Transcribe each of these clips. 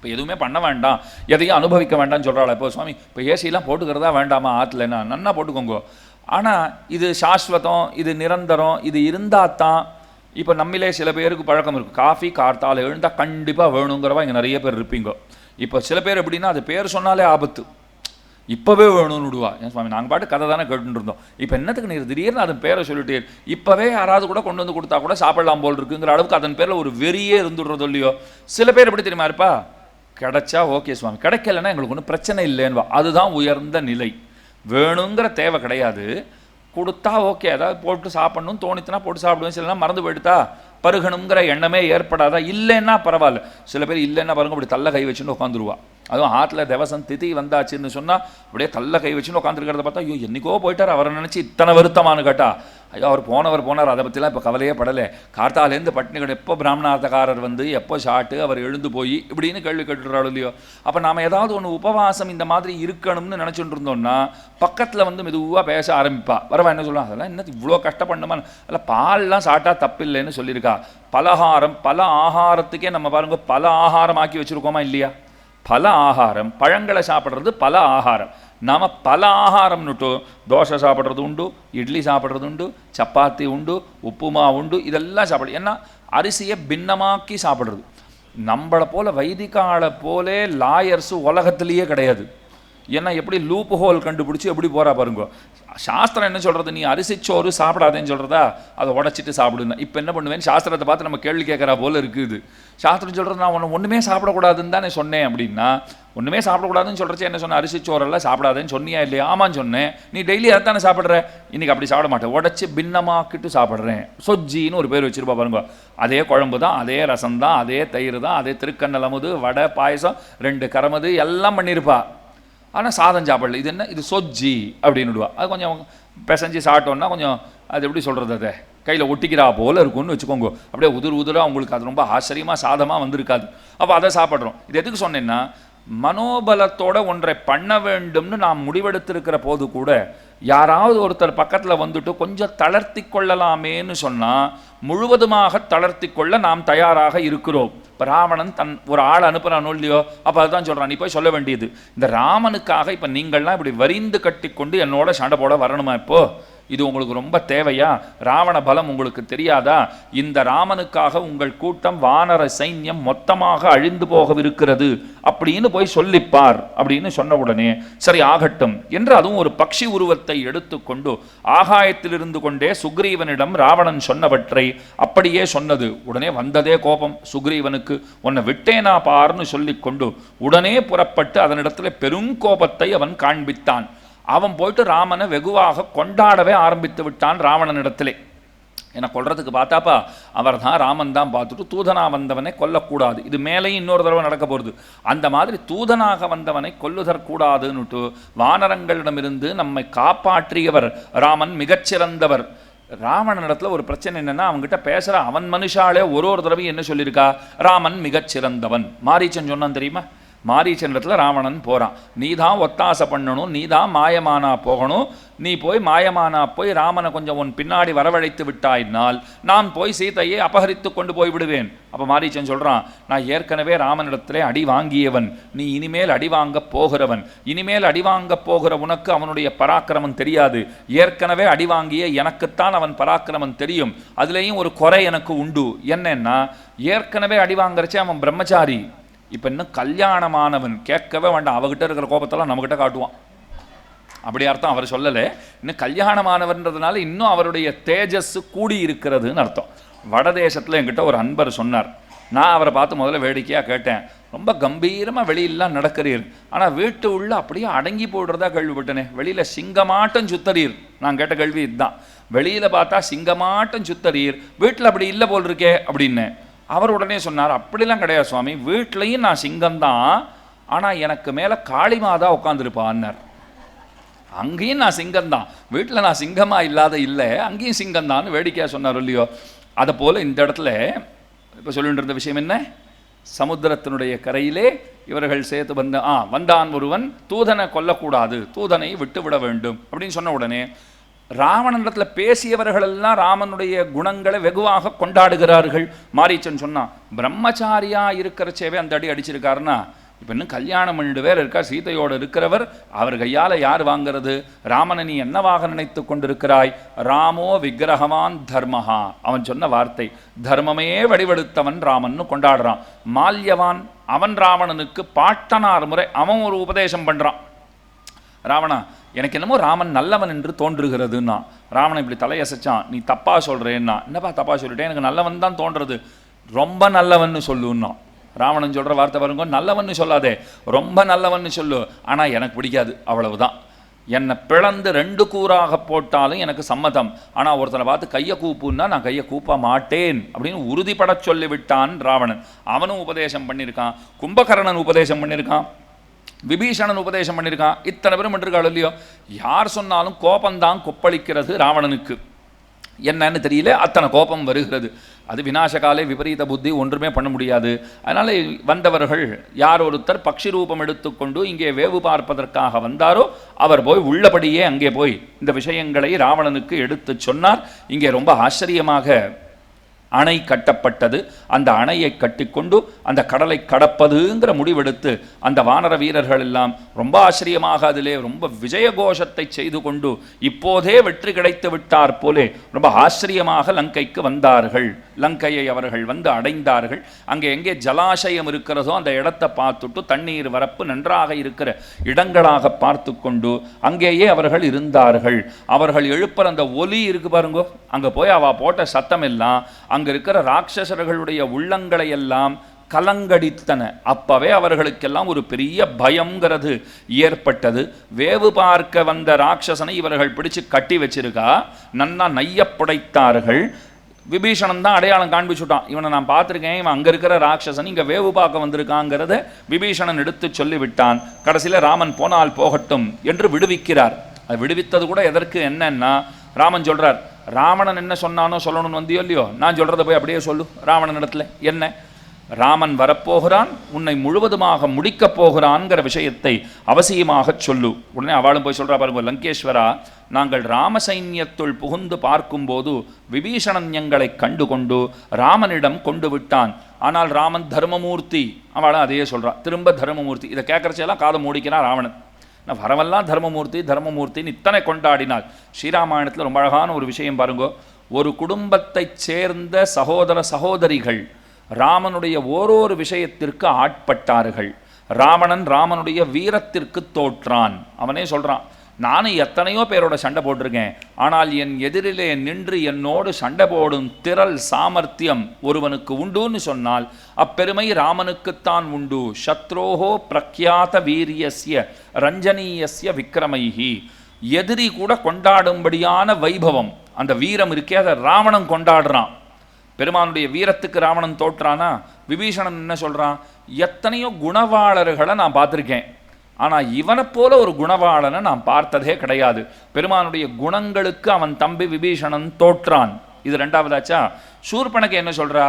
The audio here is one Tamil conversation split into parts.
இப்போ எதுவுமே பண்ண வேண்டாம், எதையும் அனுபவிக்க வேண்டாம்னு சொல்கிறாள். இப்போ சுவாமி இப்போ ஏசிலாம் போட்டுக்கிறதா வேண்டாமா ஆற்றுலன்னா? நன்னா போட்டுக்கோங்க. ஆனால் இது சாஸ்வதம், இது நிரந்தரம், இது இருந்தால் தான். இப்போ நம்மளே சில பேருக்கு பழக்கம் இருக்குது, காஃபி கார்த்தால் எழுந்தால் கண்டிப்பாக வேணுங்கிறவா இங்கே நிறைய பேர் இருப்பீங்க. இப்போ சில பேர் எப்படின்னா அது பேர் சொன்னாலே ஆபத்து, இப்போவே வேணும்னு விடுவா. ஏன் சுவாமி நாங்கள் பாட்டு கதை தானே கேட்டுட்டு இருந்தோம், இப்போ என்னத்துக்கு நீர் திடீர்னு அதன் பேரை சொல்லிட்டு இப்போவே யாராவது கூட கொண்டு வந்து கொடுத்தா கூட சாப்பிடலாம் போல் இருக்குங்கிற அளவுக்கு அதன் பேரில் ஒரு வெறியே இருந்துடுறதோ இல்லையோ. சில பேர் எப்படி தெரியுமா இருப்பா, கிடைச்சா ஓகே சுவாமி, கிடைக்கலன்னா எங்களுக்கு ஒன்றும் பிரச்சனை இல்லைன்னுவா. அதுதான் உயர்ந்த நிலை. வேணுங்கிற தேவை கிடையாது, கொடுத்தா ஓகே, அதாவது போட்டு சாப்பிடணும் தோணித்துனா போட்டு சாப்பிடுவேன், சிலனா மறந்து போயிடுதா பருகணுங்கிற எண்ணமே ஏற்படாதா. இல்லைன்னா பரவாயில்ல, சில பேர் இல்லைன்னா பாருங்க அப்படி தள்ள கை வச்சுன்னு உட்காந்துருவா. அதுவும் ஆற்றில் தேவசம் திதி வந்தாச்சுன்னு சொன்னால் அப்படியே தள்ள கை வச்சுன்னு உட்காந்துருக்கிறத பார்த்தா ஐயோ என்னைக்கோ போயிட்டார் அவரை நினச்சி இத்தனை வருத்தமானு கேட்டா, ஐயோ அவர் போனார், அதை பற்றிலாம் இப்போ கவலையே படலை, கார்த்தாலேருந்து பட்டினி கடை எப்போ பிராமணார்த்தக்காரர் வந்து எப்போ ஷாட்டு அவர் எழுந்து போய் இப்படின்னு கேள்வி கேட்டுறாள் இல்லையோ. அப்போ நாம் ஏதாவது ஒன்று உபவாசம் இந்த மாதிரி இருக்கணும்னு நினச்சிட்டு இருந்தோம்னா பக்கத்தில் வந்து மெதுவாக பேச ஆரம்பிப்பா. வரவா என்ன சொல்லலாம், அதெல்லாம் என்ன இவ்வளோ கஷ்டப்படணுமா, இல்லை பால்லாம் சாப்பிட்டா தப்பில்லைன்னு சொல்லியிருக்கா. பலகாரம் பல ஆகாரத்துக்கே நம்ம பாருங்க பல ஆகாரம் ஆக்கி வச்சுருக்கோமா இல்லையா. பல ஆகாரம், பழங்களை சாப்பிட்றது பல ஆகாரம். நாம் பல ஆகாரம்னுட்டு தோசை சாப்பிட்றது உண்டு, இட்லி சாப்பிட்றது உண்டு, சப்பாத்தி உண்டு, உப்புமா உண்டு, இதெல்லாம் சாப்பிட்றது. ஏன்னா அரிசியை பின்னமாக்கி சாப்பிட்றது. நம்மளை போல வைதிகாலை போலே லாயர்ஸு உலகத்திலேயே கிடையாது. ஏன்னா எப்படி லூப் ஹோல் கண்டுபிடிச்சி எப்படி போகிறா பாருங்க. சாஸ்திரம் என்ன சொல்கிறது, நீ அரிசிச்சோறு சாப்பிடாதேன்னு சொல்கிறதா, அதை உடச்சிட்டு சாப்பிடுங்க. இப்போ என்ன பண்ணுவேன், சாஸ்திரத்தை பார்த்து நம்ம கேள்வி கேட்குறா போல் இருக்குது. சாஸ்திரம் சொல்கிறது நான் ஒன்றுமே சாப்பிடக்கூடாதுன்னு தானே சொன்னேன் அப்படின்னா, ஒன்றுமே சாப்பிடக்கூடாதுன்னு சொல்கிறச்சு என்ன சொன்ன, அரிசிச்சோரெல்லாம் சாப்பிடாதேன்னு சொன்னியா இல்லையா? ஆமான்னு சொன்னேன். நீ டெய்லி அதானே சாப்பிட்ற, இன்றைக்கி அப்படி சாப்பிட மாட்டேன், உடச்சி பின்னமாக்கிட்டு சாப்பிட்றேன். சொஜ்ஜின்னு ஒரு பேர் வச்சுருப்பா பாருங்க. அதே குழம்பு தான், அதே ரசம் தான், அதே தயிர் தான், அதே திருக்கண்ணல் அமுது, வடை பாயசம் 2 கரமது எல்லாம் பண்ணியிருப்பா. ஆனால் சாதம் சாப்பிடல. இது என்ன, இது சொஜ்ஜி அப்படின்னு விடுவா. அது கொஞ்சம் பிசைஞ்சு சாப்பிட்டோன்னா கொஞ்சம் அது எப்படி சொல்கிறது, அதை கையில் ஒட்டிக்கிறா போல் இருக்கும்னு வச்சுக்கோங்க. அப்படியே உதிராக உங்களுக்கு அது ரொம்ப ஆச்சரியமாக சாதமாக வந்திருக்காது. அப்போ அதை சாப்பிட்றோம். இது எதுக்கு சொன்னேன்னா, மனோபலத்தோட ஒன்றை பண்ண வேண்டும்னு நாம் முடிவெடுத்திருக்கிற போது கூட யாராவது ஒருத்தர் பக்கத்தில் வந்துட்டு கொஞ்சம் தளர்த்தி கொள்ளலாமேன்னு சொன்னால் முழுவதுமாக தளர்த்தி கொள்ள நாம் தயாராக இருக்கிறோம். இப்போ ராவணன் ஒரு ஆள் அனுப்புகிறானோ இல்லையோ, அப்போ அதுதான் சொல்கிறான், நீ போய் சொல்ல வேண்டியது, இந்த ராமனுக்காக இப்போ நீங்கள்லாம் இப்படி வரிந்து கட்டி கொண்டு என்னோட சண்டை போட வரணுமா, இப்போது இது உங்களுக்கு ரொம்ப தேவையா, ராவண பலம் உங்களுக்கு தெரியாதா, இந்த ராமனுக்காக உங்கள் கூட்டம் வானர சைன்யம் மொத்தமாக அழிந்து போகவிருக்கிறது அப்படின்னு போய் சொல்லிப்பார் அப்படின்னு சொன்ன உடனே சரி ஆகட்டும் என்று அதுவும் ஒரு பக்ஷி உருவத்தை எடுத்துக்கொண்டு ஆகாயத்திலிருந்து கொண்டே சுக்ரீவனிடம் ராவணன் சொன்னவற்றை அப்படியே சொன்னது. உடனே வந்ததே கோபம் சுக்ரீவனுக்கு, உன்னை விட்டேனா பார்னு சொல்லிக்கொண்டு உடனே புறப்பட்டு அதனிடத்துல பெருங்கோபத்தை அவன் காண்பித்தான். அவன் போயிட்டு ராமனை வெகுவாக கொண்டாடவே ஆரம்பித்து விட்டான் ராவணனிடத்திலே. என்னை கொல்றதுக்கு பார்த்தாப்பா அவர் தான் ராமன் தான் பார்த்துட்டு தூதனா வந்தவனை கொல்லக்கூடாது, இது மேலேயும் இன்னொரு தடவை நடக்க போகிறது. அந்த மாதிரி தூதனாக வந்தவனை கொல்லுதற்கூடாதுன்னுட்டு வானரங்களிடமிருந்து நம்மை காப்பாற்றியவர் ராமன் மிகச்சிறந்தவர். ராவணனிடத்தில் ஒரு பிரச்சனை என்னென்னா, அவங்ககிட்ட பேசுகிற அவன் மனுஷாலே ஒரு தடவை என்ன சொல்லியிருக்கா, ராமன் மிகச்சிறந்தவன். மாரீச்சன் சொன்னான் தெரியுமா, மாரீச்சனிடத்தில் ராவணன் போகிறான், நீ தான் ஒத்தாசை பண்ணணும், நீ தான் மாயமானா போகணும், நீ போய் மாயமானா போய் ராமனை கொஞ்சம் உன் பின்னாடி வரவழைத்து விட்டாயினால் நான் போய் சீதையை அபகரித்து கொண்டு போய் விடுவேன். அப்போ மாரீச்சன் சொல்கிறான், நான் ஏற்கனவே ராமனிடத்திலே அடி வாங்கியவன், நீ இனிமேல் அடி வாங்க போகிறவன், இனிமேல் அடி வாங்க போகிற உனக்கு அவனுடைய பராக்கிரமம் தெரியாது, ஏற்கனவே அடி வாங்கிய எனக்குத்தான் அவன் பராக்கிரமம் தெரியும், அதுலேயும் ஒரு குறை எனக்கு உண்டு. என்னன்னா ஏற்கனவே அடி வாங்குறச்சே அவன் பிரம்மச்சாரி, இப்போ இன்னும் கல்யாணமானவன், கேட்கவே வேண்டாம், அவகிட்ட இருக்கிற கோபத்தெல்லாம் நம்மகிட்ட காட்டுவான். அப்படி அர்த்தம் அவர் சொல்லலை, இன்னும் கல்யாணமானவன்றதுனால இன்னும் அவருடைய தேஜஸ் கூடி இருக்கிறதுன்னு அர்த்தம். வடதேசத்தில் என்கிட்ட ஒரு அன்பர் சொன்னார், நான் அவரை பார்த்து முதல்ல வேடிக்கையாக கேட்டேன், ரொம்ப கம்பீரமாக வெளியிலாம் நடக்கிறீர், ஆனால் வீட்டு உள்ள அப்படியே அடங்கி போடுறதா கேள்விப்பட்டனே, வெளியில் சிங்கமாட்டம் சுத்தறீர். நான் கேட்ட கேள்வி இதுதான், வெளியில் பார்த்தா சிங்கமாட்டம் சுத்தறீர், வீட்டில் அப்படி இல்லை போல் இருக்கே அப்படின்னு. அவர் உடனே சொன்னார், அப்படிலாம் கிடையாது சுவாமி, வீட்லேயும் நான் சிங்கம்தான், ஆனால் எனக்கு மேலே காளிமாதா உட்காந்துருப்பான்னார். அங்கேயும் நான் சிங்கம்தான், வீட்டில் நான் சிங்கமாக இல்லாத இல்லை, அங்கேயும் சிங்கம்தான் வேடிக்கையாக சொன்னார் இல்லையோ. அதை போல் இந்த இடத்துல இப்போ சொல்லிட்டு இருந்த விஷயம் என்ன, சமுத்திரத்தினுடைய கரையிலே இவர்கள் சேர்த்து வந்தான் ஒருவன் தூதனை கொல்லக்கூடாது, தூதனை விட்டு விட வேண்டும் அப்படின்னு சொன்ன உடனே ராவணனிடத்தில் பேசியவர்கள் எல்லாம் ராமனுடைய குணங்களை வெகுவாக கொண்டாடுகிறார்கள். மாரீச்சன் சொன்னான், பிரம்மச்சாரியா இருக்கிறச்சேவே அந்த அடி அடிச்சிருக்காருன்னா இப்போ இன்னும் கல்யாணம் 2 பேர் இருக்கார், சீதையோடு இருக்கிறவர், அவர் கையால் யார் வாங்கிறது? ராமனை நீ என்னவாக நினைத்து கொண்டிருக்கிறாய்? ராமோ விக்கிரகவான் தர்மஹா, அவன் சொன்ன வார்த்தை. தர்மமே வடிவெடுத்தவன் ராமன்னு கொண்டாடுறான். மால்யவான், அவன் ராவணனுக்கு பாட்டனார் முறை அவன் ஒரு உபதேசம் பண்ணுறான். ராவணா, எனக்கு என்னமோ ராமன் நல்லவன் என்று தோன்றுகிறதுன்னா. ராவணன் இப்படி தலையசைச்சான், நீ தப்பா சொல்கிறேன்னா. என்னப்பா தப்பா சொல்லிட்டேன், எனக்கு நல்லவன் தான் தோன்றது. ரொம்ப நல்லவன்னு சொல்லுன்னா. ராவணன் சொல்கிற வார்த்தை பாருங்க, நல்லவன்னு சொல்லாதே, ரொம்ப நல்லவன்னு சொல்லு, ஆனால் எனக்கு பிடிக்காது, அவ்வளவுதான். என்னை பிளந்து 2 கூறாக போட்டாலும் எனக்கு சம்மதம். ஆனால் ஒருத்தனை பார்த்து கையை கூப்புன்னா நான் கையை கூப்ப மாட்டேன் அப்படின்னு உறுதிப்பட சொல்லிவிட்டான் ராவணன். அவனும் உபதேசம் பண்ணியிருக்கான், கும்பகர்ணன் உபதேசம் பண்ணியிருக்கான், விபீஷணன் உபதேசம் பண்ணியிருக்கான். இத்தனை பேரும் பண்ணிருக்காள் இல்லையோ. யார் சொன்னாலும் கோபந்தான் கொப்பளிக்கிறது ராவணனுக்கு. என்னன்னு தெரியல, அத்தனை கோபம் வருகிறது. அது விநாசகாலே விபரீத புத்தி, ஒன்றுமே பண்ண முடியாது. அதனால் வந்தவர்கள் யார் ஒருத்தர் பக்ஷி ரூபம் எடுத்துக்கொண்டு இங்கே வேவு பார்ப்பதற்காக வந்தாரோ அவர் போய் உள்ளபடியே அங்கே போய் இந்த விஷயங்களை ராவணனுக்கு எடுத்து சொன்னார். இங்கே ரொம்ப ஆச்சரியமாக அணை கட்டப்பட்டது. அந்த அணையை கட்டிக்கொண்டு அந்த கடலை கடப்பதுங்கிற முடிவெடுத்து அந்த வானர வீரர்கள் எல்லாம் ரொம்ப ஆச்சரியமாக அதிலே ரொம்ப விஜயகோஷத்தை செய்து கொண்டு இப்போதே வெற்றி கிடைத்து விட்டார் போலே ரொம்ப ஆச்சரியமாக லங்கைக்கு வந்தார்கள். லங்கையை அவர்கள் வந்து அடைந்தார்கள். அங்கே எங்கே ஜலாசயம் இருக்கிறதோ அந்த இடத்தை பார்த்துட்டு தண்ணீர் வரப்பு நன்றாக இருக்கிற இடங்களாக பார்த்து கொண்டு அங்கேயே அவர்கள் இருந்தார்கள். அவர்கள் எழுப்புற அந்த ஒலி இருக்கு பாருங்கோ, அங்கே போய் அவ போட்ட சத்தம் எல்லாம் அங்கே இருக்கிற ராட்சசர்களுடைய உள்ளங்களை எல்லாம் கலங்கடித்தன. அப்பவே அவர்களுக்கெல்லாம் ஒரு பெரிய பயம்ங்கிறது ஏற்பட்டது. வேவு பார்க்க வந்த ராட்சசனை இவர்கள் பிடிச்சு கட்டி வச்சிருக்கா, நன்னா நையப்படைத்தார்கள். விபீஷணன் தான் அடையாளம் காண்பிச்சுட்டான், இவனை நான் பார்த்துருக்கேன், இவன் அங்கே இருக்கிற ராட்சசன் இங்கே வேவு பார்க்க வந்திருக்காங்கிறத விபீஷணன் எடுத்து சொல்லிவிட்டான். கடைசியில் ராமன் போனால் போகட்டும் என்று விடுவிக்கிறார். அது விடுவித்தது கூட எதற்கு என்னன்னா, ராமன் சொல்றார், ராவணன் என்ன சொன்னானோ சொல்லணும்னு வந்தியோ இல்லையோ, நான் சொல்றதை போய் அப்படியே சொல்லு. ராவணன் இடத்துல என்ன, ராமன் வரப்போகிறான், உன்னை முழுவதுமாக முடிக்கப் போகிறான்ங்கிற விஷயத்தை அவசியமாக சொல்லு. உடனே அவளும் போய் சொல்றா பாருங்க, லங்கேஸ்வரா, நாங்கள் ராம சைன்யத்துள் புகுந்து பார்க்கும்போது விபீஷணன் எங்களை கண்டு கொண்டு ராமனிடம் கொண்டு விட்டான். ஆனால் ராமன் தர்மமூர்த்தி. அவளும் அதையே சொல்றா, திரும்ப தர்மமூர்த்தி. இதை கேட்கறச்செல்லாம் காதை மூடிக்கிறான் ராவணன். நான் வரவெல்லாம் தர்மமூர்த்தி தர்மமூர்த்தின்னு இத்தனை கொண்டாடினாள். ஸ்ரீராமாயணத்தில் ரொம்ப அழகான ஒரு விஷயம் பாருங்கோ. ஒரு குடும்பத்தைச் சேர்ந்த சகோதர சகோதரிகள் ராமனுடைய ஓரொரு விஷயத்திற்கு ஆட்பட்டார்கள். ராவணன் ராமனுடைய வீரத்திற்கு தோற்றான். அவனே சொல்றான், நானும் எத்தனையோ பேரோட சண்டை போட்டிருக்கேன், ஆனால் என் எதிரிலே நின்று என்னோடு சண்டை போடும் திரள் சாமர்த்தியம் ஒருவனுக்கு உண்டுன்னு சொன்னால் அப்பெருமை ராமனுக்குத்தான் உண்டு. சத்ரோஹோ பிரக்யாத வீரியஸ்ய ரஞ்சனீயஸ்ய விக்ரமைஹி. எதிரி கூட கொண்டாடும்படியான வைபவம், அந்த வீரம் இருக்கே, அதை ராவணன் கொண்டாடுறான். பெருமானுடைய வீரத்துக்கு ராவணன் தோற்றானா? விபீஷணன் என்ன சொல்றான், எத்தனையோ குணவாளர்களை நான் பார்த்துருக்கேன், ஆனால் இவனை போல ஒரு குணவாளனை நான் பார்த்ததே கிடையாது. பெருமானுடைய குணங்களுக்கு அவன் தம்பி விபீஷணன் தோற்றான். இது 2வதாச்சா. சூர்பனக்கு என்ன சொல்றா,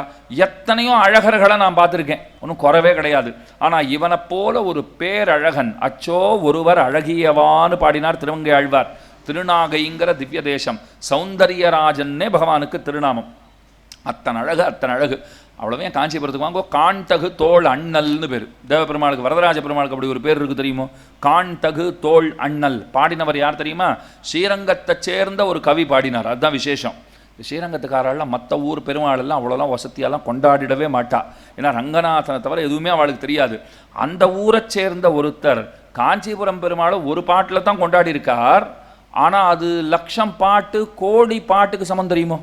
எத்தனையோ அழகர்களை நான் பார்த்துருக்கேன், ஒன்றும் குறவே கிடையாது, ஆனால் இவனை போல ஒரு பேரழகன் அச்சோ ஒருவர் அழகியவான்னு பாடினார் திருவங்கை ஆழ்வார். திருநாகைங்கிற திவ்ய தேசம், சௌந்தர்யராஜன்னே பகவானுக்கு திருநாமம். அத்தனை அழகு, அத்தனை அழகு. அவ்வளோவே காஞ்சிபுரத்துக்கு வாங்கோ, காண்தகு தோள் அண்ணல்னு பேர். தேவபெருமாளுக்கு, வரதராஜ பெருமாளுக்கு அப்படி ஒரு பேர் இருக்குது தெரியுமோ, காண்தகு தோள் அண்ணல். பாடினவர் யார் தெரியுமா? ஸ்ரீரங்கத்தை சேர்ந்த ஒரு கவி பாடினார். அதுதான் விசேஷம். ஸ்ரீரங்கத்துக்காரெல்லாம் மற்ற ஊர் பெருமாளெல்லாம் அவ்வளோலாம் வசதியெல்லாம் கொண்டாடிடவே மாட்டா. ஏன்னா ரங்கநாதனை தவிர எதுவுமே அவளுக்கு தெரியாது. அந்த ஊரை சேர்ந்த ஒருத்தர் காஞ்சிபுரம் பெருமாளை ஒரு பாட்டில் தான் கொண்டாடி இருக்கார். ஆனால் அது 1,00,000 பாட்டு, கோடி பாட்டுக்கு சமம் தெரியுமோ.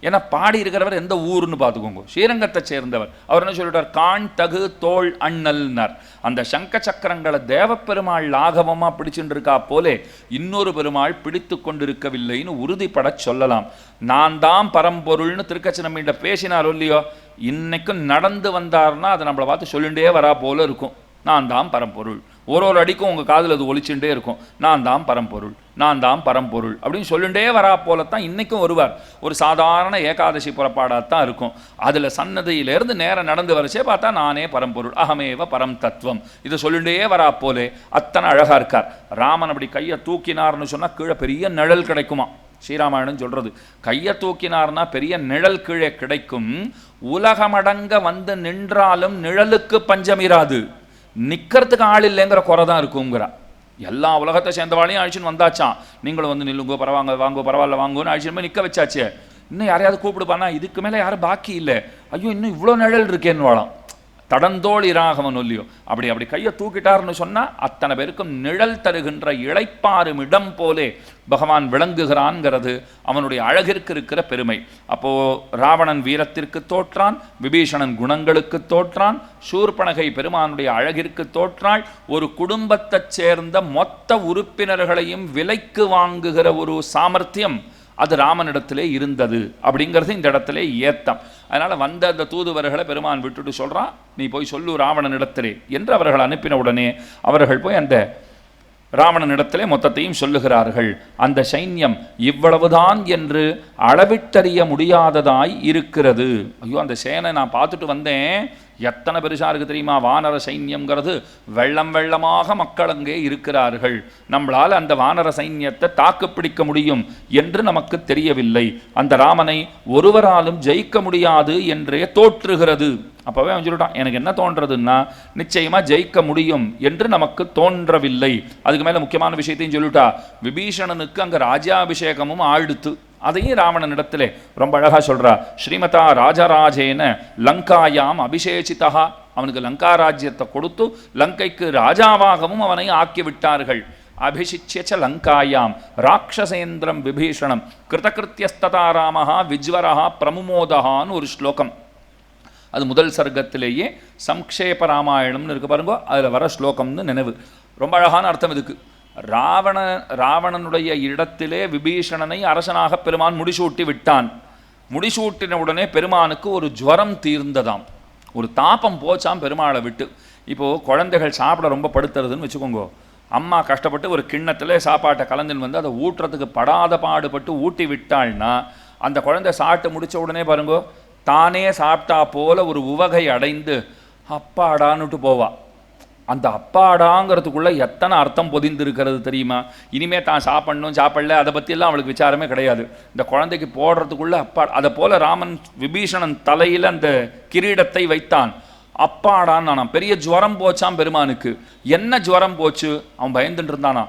ஏன்னா பாடி இருக்கிறவர் எந்த ஊர்னு பார்த்துக்கோங்க, ஸ்ரீரங்கத்தை சேர்ந்தவர். அவர் என்ன சொல்லிட்டார், காண் தகு தோள் அண்ணல்னார். அந்த சங்க சக்கரங்களை தேவப்பெருமாள் லாகவமாக பிடிச்சுட்டு இருக்கா போலே இன்னொரு பெருமாள் பிடித்து கொண்டிருக்கவில்லைன்னு உறுதிப்பட சொல்லலாம். நான் தான் பரம்பொருள்னு திருக்கச்சினம்மிட்ட பேசினாரோ இல்லையோ, இன்னைக்கும் நடந்து வந்தார்னா அதை நம்மளை பார்த்து சொல்லிகிட்டே வரா போல இருக்கும். நான் தான் பரம்பொருள். ஒரு அடிக்கும் உங்கள் காதில் அது ஒலிச்சுட்டே இருக்கும், நான் தான் பரம்பொருள், நான் தான் பரம்பொருள் அப்படின்னு சொல்லிகிட்டே வரா போலத்தான் இன்றைக்கும் வருவார். ஒரு சாதாரண ஏகாதசி புறப்பாடாகத்தான் இருக்கும். அதில் சன்னதியிலேருந்து நேரம் நடந்து வரச்சே பார்த்தா நானே பரம்பொருள், அகமேவ பரம் தத்துவம், இதை சொல்லிகிட்டே வரா போலே அத்தனை அழகாக இருக்கார். ராமன் அப்படி கையை தூக்கினார்னு சொன்னால் கீழே பெரிய நிழல் கிடைக்குமா. ஸ்ரீராமாயணம் சொல்றது. கையை தூக்கினார்னா பெரிய நிழல் கீழே கிடைக்கும், உலகமடங்க வந்து நின்றாலும் நிழலுக்கு பஞ்சமிராது, நிக்கிறதுக்கு ஆள் இல்லைங்கிற குறை தான் இருக்குங்கிறா. எல்லா உலகத்தை சேர்ந்தவாளையும் அழிச்சுன்னு வந்தாச்சான், நீங்களும் வந்து நில்லுங்கோ, பரவாங்க வாங்கோ, பரவாயில்ல வாங்கோன்னு அழிச்சுன்னு போய் நிற்க வச்சாச்சே. இன்னும் யாரையாவது கூப்பிடுப்பானா, இதுக்கு மேலே யாரும் பாக்கி இல்லை, ஐயோ இன்னும் இவ்வளோ நிழல் இருக்கேன்னு வாழாம். தடந்தோள் இராகவன் ஒல்லியோ அப்படி கையை தூக்கிட்டார்னு சொன்னால் அத்தனை பேருக்கும் நிழல் தருகின்ற இளைப்பாறும் இடம் போலே பகவான் விளங்குகிறான்ங்கிறது அவனுடைய அழகிற்கு இருக்கிற பெருமை. அப்போது ராவணன் வீரத்திற்கு தோற்றான், விபீஷணன் குணங்களுக்கு தோற்றான், சூர்பனகை பெருமானுடைய அழகிற்கு தோற்றாள். ஒரு குடும்பத்தைச் சேர்ந்த மொத்த உறுப்பினர்களையும் விலைக்கு வாங்குகிற ஒரு சாமர்த்தியம் அது ராமனிடத்திலே இருந்தது அப்படிங்கிறது இந்த இடத்துல ஏத்தம். அதனால் வந்த அந்த தூதுவர்களை பெருமான் விட்டுட்டு சொல்கிறான், நீ போய் சொல்லு ராவணனிடத்திலே என்று அவர்கள் அனுப்பின உடனே அவர்கள் போய் அந்த ராவணனிடத்திலே மொத்தத்தையும் சொல்லுகிறார்கள். அந்த சைன்யம் இவ்வளவுதான் என்று அளவிட்டறிய முடியாததாய் இருக்கிறது. ஐயோ அந்த சேனை நான் பார்த்துட்டு வந்தேன், எத்தனை பெருசாக இருக்குது தெரியுமா, வானர சைன்யங்கிறது வெள்ளம் வெள்ளமாக மக்கள் அங்கே இருக்கிறார்கள், நம்மளால் அந்த வானர சைன்யத்தை தாக்குப்பிடிக்க முடியும் என்று நமக்கு தெரியவில்லை, அந்த ராமனை ஒருவராலும் ஜெயிக்க முடியாது என்றே தோற்றுகிறது. அப்போவே அவன் சொல்லிட்டான், எனக்கு என்ன தோன்றதுன்னா நிச்சயமாக ஜெயிக்க முடியும் என்று நமக்கு தோன்றவில்லை. அதுக்கு மேலே முக்கியமான விஷயத்தையும் சொல்லிட்டா, விபீஷணனுக்கு அங்கே ராஜாபிஷேகமும் ஆழ்த்து. அதையும் ராவணனிடத்திலே ரொம்ப அழகா சொல்றா, ஸ்ரீமதா ராஜராஜேன லங்காயாம் அபிஷேசிதா, அவனுக்கு லங்கா ராஜ்யத்தை கொடுத்து லங்கைக்கு ராஜாவாகவும் அவனை ஆக்கிவிட்டார்கள். அபிஷிச்ச லங்காயாம் ராட்சசேந்திரம் விபீஷணம் கிருதகிருத்தியஸ்ததா ராமஹா விஜ்வரஹா பிரமுமோதஹான்னு ஒரு ஸ்லோகம். அது முதல் சர்க்கத்திலேயே சம்க்ஷேப ராமாயணம்னு இருக்கு பாருங்க, அதில் வர ஸ்லோகம்னு நினைவு. ரொம்ப அழகான அர்த்தம் இதுக்கு. ராவணனுடைய இடத்திலே விபீஷணனை அரசனாக பெருமான் முடிசூட்டி விட்டான். முடிசூட்டின உடனே பெருமானுக்கு ஒரு ஜுவரம் தீர்ந்ததாம், ஒரு தாபம் போச்சாம் பெருமாளை விட்டு. இப்போது குழந்தைகள் சாப்பிட ரொம்ப படுத்துறதுன்னு வச்சுக்கோங்க, அம்மா கஷ்டப்பட்டு ஒரு கிண்ணத்தில் சாப்பாட்டை கலந்துன்னு வந்து அதை ஊட்டுறதுக்கு படாத பாடுபட்டு ஊட்டி விட்டாள்னா அந்த குழந்தை சாப்பிட்டு முடித்த உடனே பாருங்கோ தானே சாப்பிட்டா போல ஒரு உவகை அடைந்து அப்பாடான்னுட்டு போவா. அந்த அப்பாடாங்கிறதுக்குள்ளே எத்தனை அர்த்தம் பொதிந்திருக்கிறது தெரியுமா. இனிமேல் தான் சாப்பிடணும் சாப்பிடல அதை பற்றியெல்லாம் அவளுக்கு விசாரமே கிடையாது. இந்த குழந்தைக்கு போடுறதுக்குள்ளே அப்பா. அதை போல் ராமன் விபீஷணன் தலையில் அந்த கிரீடத்தை வைத்தான், அப்பாடான் நானாம். பெரிய ஜுவரம் போச்சான் பெருமானுக்கு. என்ன ஜுவரம் போச்சு, அவன் பயந்துட்டு இருந்தானா.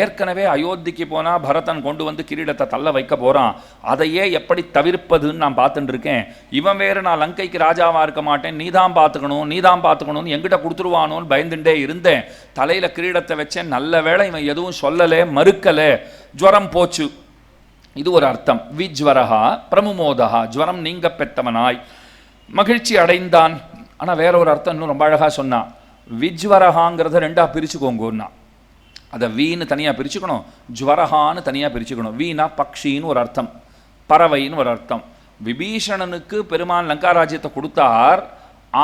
ஏற்கனவே அயோத்திக்கு போனால் பரதன் கொண்டு வந்து கிரீடத்தை தள்ள வைக்க போகிறான், அதையே எப்படி தவிர்ப்பதுன்னு நான் பார்த்துட்டு இருக்கேன். இவன் வேறு நான் லங்கைக்கு ராஜாவாக இருக்க மாட்டேன், நீதான் பார்த்துக்கணும்னு எங்கிட்ட கொடுத்துருவானோன்னு பயந்துட்டே இருந்தேன். தலையில் கிரீடத்தை வச்சேன், நல்ல வேளை இவன் எதுவும் சொல்லலை, மறுக்கலை, ஜுவரம் போச்சு. இது ஒரு அர்த்தம். விஜ்வரஹா பிரமுமோதஹா, ஜுவரம் நீங்க பெற்றவனாய் மகிழ்ச்சி அடைந்தான். ஆனால் வேற ஒரு அர்த்தம் இன்னும் ரொம்ப அழகாக சொன்னான். விஜ்வரஹாங்கிறத ரெண்டாக பிரிச்சுக்கோங்கன்னா, அதை வீணு தனியாக பிரிச்சுக்கணும், ஜுவரஹான்னு தனியாக பிரிச்சுக்கணும். வீணா பக்ஷின்னு ஒரு அர்த்தம், பறவைன்னு ஒரு அர்த்தம். விபீஷணனுக்கு பெருமான் லங்கா ராஜ்யத்தை கொடுத்தார்,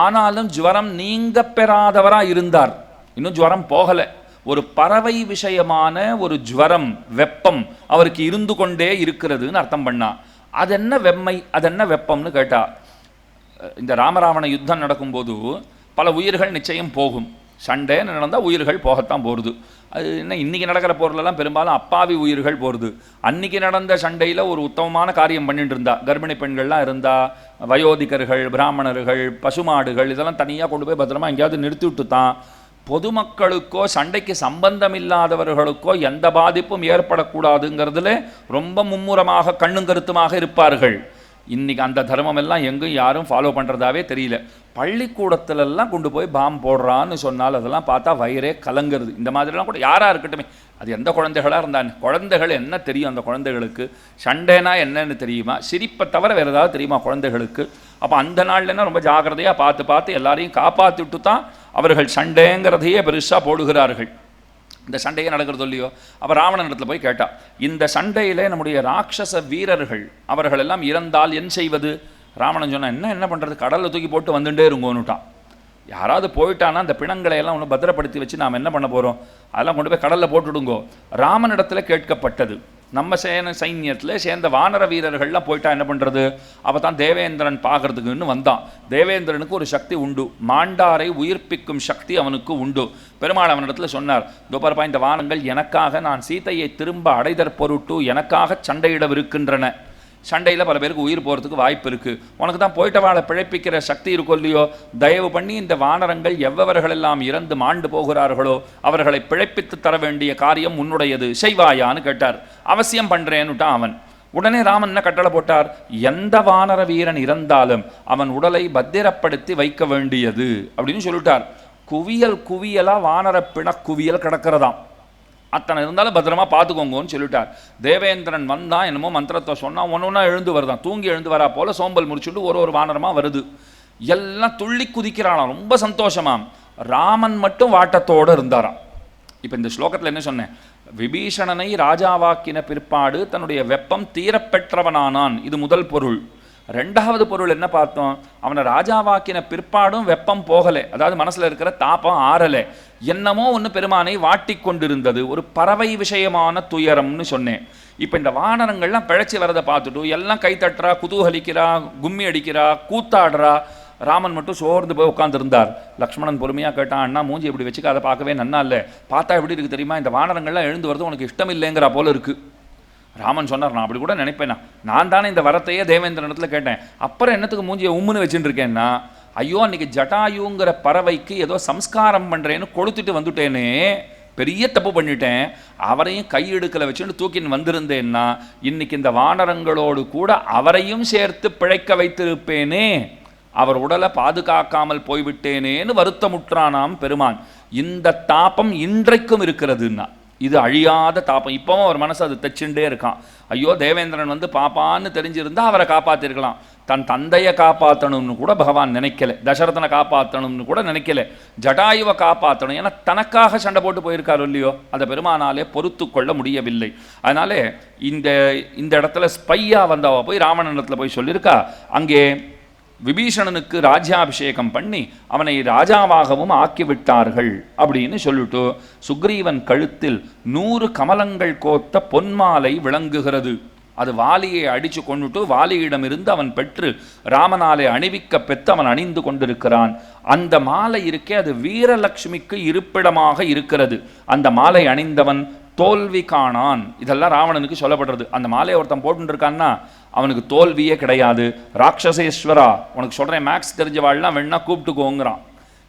ஆனாலும் ஜுவரம் நீங்க பெறாதவராக இருந்தார், இன்னும் ஜுவரம் போகலை. ஒரு பறவை விஷயமான ஒரு ஜுவரம் வெப்பம் அவருக்கு இருந்து கொண்டே இருக்கிறதுன்னு அர்த்தம் பண்ணா. அது என்ன வெம்மை, அது என்ன வெப்பம்னு கேட்டா, இந்த ராமராவண யுத்தம் நடக்கும்போது பல உயிர்கள் நிச்சயம் போகும். சண்டைன்னு நடந்தால் உயிர்கள் போகத்தான் போகிறது. அது என்ன, இன்றைக்கி நடக்கிற போர்லெல்லாம் பெரும்பாலும் அப்பாவி உயிர்கள் போகிறது. அன்றைக்கி நடந்த சண்டையில் ஒரு உத்தமமான காரியம் பண்ணிட்டு இருந்தா, கர்ப்பிணி பெண்கள்லாம் இருந்தா, வயோதிகர்கள், பிராமணர்கள், பசுமாடுகள் இதெல்லாம் தனியாக கொண்டு போய் பத்திரமா எங்கேயாவது நிறுத்தி விட்டு தான் பொதுமக்களுக்கோ சண்டைக்கு சம்பந்தம் இல்லாதவர்களுக்கோ எந்த பாதிப்பும் ஏற்படக்கூடாதுங்கிறதுல ரொம்ப மும்முரமாக கண்ணும் கருத்துமாக இருப்பார்கள். இன்றைக்கி அந்த தர்மம் எல்லாம் எங்கும் யாரும் ஃபாலோ பண்ணுறதாவே தெரியல. பள்ளிக்கூடத்திலெல்லாம் கொண்டு போய் பாம் போடுறான்னு சொன்னால் அதெல்லாம் பார்த்தா வயிறே கலங்கிறது. இந்த மாதிரிலாம் கூட யாராக இருக்கட்டுமே, அது எந்த குழந்தைகளாக இருந்தாங்க, குழந்தைகள் என்ன தெரியும் அந்த குழந்தைகளுக்கு, சண்டைனா என்னன்னு தெரியுமா, சிரிப்பை தவிர வேறு ஏதாவது தெரியுமா குழந்தைகளுக்கு. அப்போ அந்த நாள்லன்னா ரொம்ப ஜாக்கிரதையாக பார்த்து எல்லாரையும் காப்பாற்றிட்டு தான் அவர்கள் சண்டைங்கிறதையே பெருசாக போடுகிறார்கள். இந்த சண்டையே நடக்கிறது இல்லையோ. அப்போ ராவணன் இடத்துல போய் கேட்டா, இந்த சண்டையிலே நம்முடைய ராட்சச வீரர்கள் அவர்கள் எல்லாம் இறந்தால் என் செய்வது. ராவணன் சொன்னா, என்ன பண்ணுறது, கடலில் தூக்கி போட்டு வந்துட்டே இருங்கோன்னுட்டான். யாராவது போயிட்டானா அந்த பிணங்களை எல்லாம் ஒன்று பத்திரப்படுத்தி வச்சு நாம் என்ன பண்ண போகிறோம், அதெல்லாம் கொண்டு போய் கடலில் போட்டுடுங்கோ. ராமனிடத்தில் கேட்கப்பட்டது, நம்ம சைன்யத்தில் சேர்ந்த வானர வீரர்கள்லாம் போயிட்டா என்ன பண்ணுறது? அப்போ தான் தேவேந்திரன் பார்க்கறதுக்குன்னு வந்தான். தேவேந்திரனுக்கு ஒரு சக்தி உண்டு, மாண்டாரை உயிர்ப்பிக்கும் சக்தி அவனுக்கு உண்டு. பெருமாள் அவனிடத்துல சொன்னார், தோப்பரப்பா, இந்த வானங்கள் எனக்காக, நான் சீதையை திரும்ப அடைதற் பொருட்டு எனக்காக சண்டையிடவிருக்கின்றன. சண்டையில் பல பேருக்கு உயிர் போகிறதுக்கு வாய்ப்பு இருக்குது. உனக்கு தான் போயிட்ட வாழை பிழைப்பிக்கிற சக்தி இருக்கும் இல்லையோ, தயவு பண்ணி இந்த வானரங்கள் எவ்வவர்களெல்லாம் இறந்து மாண்டு போகிறார்களோ அவர்களை பிழைப்பித்து தர வேண்டிய காரியம் உன்னுடையது, செய்வாயான்னு கேட்டார். அவசியம் பண்ணுறேன்னுட்டான் அவன். உடனே ராமன் என்ன கட்டளை போட்டார்? எந்த வானர வீரன் இறந்தாலும் அவன் உடலை பத்திரப்படுத்தி வைக்க வேண்டியது அப்படின்னு சொல்லிட்டார். குவியல் குவியலாக வானர பிண குவியல் கிடக்கிறதாம். அத்தனை இருந்தாலும் பத்திரமா பார்த்துக்கோங்கன்னு சொல்லிட்டார். தேவேந்திரன் வந்தான், என்னமோ மந்திரத்தை சொன்னால் ஒன்று ஒன்றா எழுந்து வருதான். தூங்கி எழுந்து வரா போல் சோம்பல் முடிச்சுட்டு ஒரு வானரமாக வருது. எல்லாம் துள்ளி குதிக்கிறாளாம், ரொம்ப சந்தோஷமாம். ராமன் மட்டும் வாட்டத்தோடு இருந்தாராம். இப்போ இந்த ஸ்லோகத்தில் என்ன சொன்னேன்? விபீஷணனை ராஜாவாக்கின பிற்பாடு தன்னுடைய வெப்பம் தீரப்பெற்றவனானான், இது முதல் பொருள். ரெண்டாவது பொருள் என்ன பார்த்தோம்? அவனை ராஜாவாக்கின பிற்பாடும் வெப்பம் போகலை, அதாவது மனசில் இருக்கிற தாப்பம் ஆறலை. என்னமோ ஒன்று பெருமானை வாட்டி கொண்டிருந்தது, ஒரு பறவை விஷயமான துயரம்னு சொன்னேன். இப்போ இந்த வானரங்கள்லாம் பிழைச்சி வரதை பார்த்துட்டு எல்லாம் கைத்தட்டுறா, குதூகலிக்கிறா, கும்மி அடிக்கிறா, கூத்தாடுறா. ராமன் மட்டும் சோர்ந்து போய் உட்காந்துருந்தார். லக்ஷ்மணன் பொறுமையாக கேட்டான், அண்ணா மூஞ்சி எப்படி வச்சுக்க, அதை பார்க்கவே நன்னா இல்லை, பார்த்தா எப்படி இருக்குது தெரியுமா, இந்த வானரங்கள்லாம் எழுந்து வரது உனக்கு இஷ்டம் இல்லைங்கிற போல இருக்குது. ராமன் சொன்னார், நான் அப்படி கூட நினைப்பேனா, நான் தானே இந்த வரத்தையே தேவேந்திரனத்தில் கேட்டேன், அப்புறம் என்னத்துக்கு மூஞ்சியை உம்முன்னு வச்சுட்டு இருக்கேன்னா, ஐயோ அன்றைக்கி ஜட்டாயுங்கிற பறவைக்கு ஏதோ சம்ஸ்காரம் பண்ணுறேன்னு கொளுத்துட்டு வந்துட்டேனே, பெரிய தப்பு பண்ணிட்டேன், அவரையும் கையெடுக்கலை வச்சுட்டு தூக்கின்னு வந்திருந்தேன்னா இன்னைக்கு இந்த வானரங்களோடு கூட அவரையும் சேர்த்து பிழைக்க வைத்திருப்பேனே, அவர் உடலை பாதுகாக்காமல் போய்விட்டேனேன்னு வருத்தமுற்றானாம் பெருமான். இந்த தாபம் இன்றைக்கும் இருக்கிறதுன்னா, இது அழியாத தாப்பம். இப்போவும் அவர் மனசு அது தச்சுட்டே இருக்கான். ஐயோ தேவேந்திரன் வந்து பாப்பான்னு தெரிஞ்சிருந்தா அவரை காப்பாற்றிருக்கலாம். தன் தந்தையை காப்பாற்றணும்னு கூட பகவான் நினைக்கல, தசரதனை காப்பாற்றணும்னு கூட நினைக்கல, ஜடாயுவை காப்பாற்றணும். ஏன்னா தனக்காக சண்டை போட்டு போயிருக்காரு இல்லையோ, அதை பெருமானாலே பொறுத்து கொள்ள முடியவில்லை. அதனாலே இந்த இடத்துல ஸ்பையா வந்தவ போய் ராவணனிடத்தில் போய் சொல்லியிருக்கா, அங்கே விபீஷணனுக்கு ராஜ்யாபிஷேகம் பண்ணி அவனை ராஜாவாகவும் ஆக்கிவிட்டார்கள் அப்படின்னு சொல்லிட்டு சுக்ரீவன் கழுத்தில் 100 கமலங்கள் கோத்த பொன்மாலை விளங்குகிறது. அது வாலியை அடித்து கொண்டுட்டு வாலியிடமிருந்து அவன் பெற்று ராமனாலே அணிவிக்க பெற்று அவன் அணிந்து கொண்டிருக்கிறான். அந்த மாலை இருக்கே, அது வீரலட்சுமிக்கு இருப்பிடமாக இருக்கிறது. அந்த மாலை அணிந்தவன் தோல்வி காணான். இதெல்லாம் ராவணனுக்கு சொல்லப்படுறது. அந்த மாலையை ஒருத்தன் போட்டுருக்கான்னா அவனுக்கு தோல்வியே கிடையாது. ராட்சசேஸ்வரா, உனக்கு சொல்கிறேன், மேக்ஸ் தெரிஞ்சவாள்லாம் வேணா கூப்பிட்டுக்கோங்கிறான்.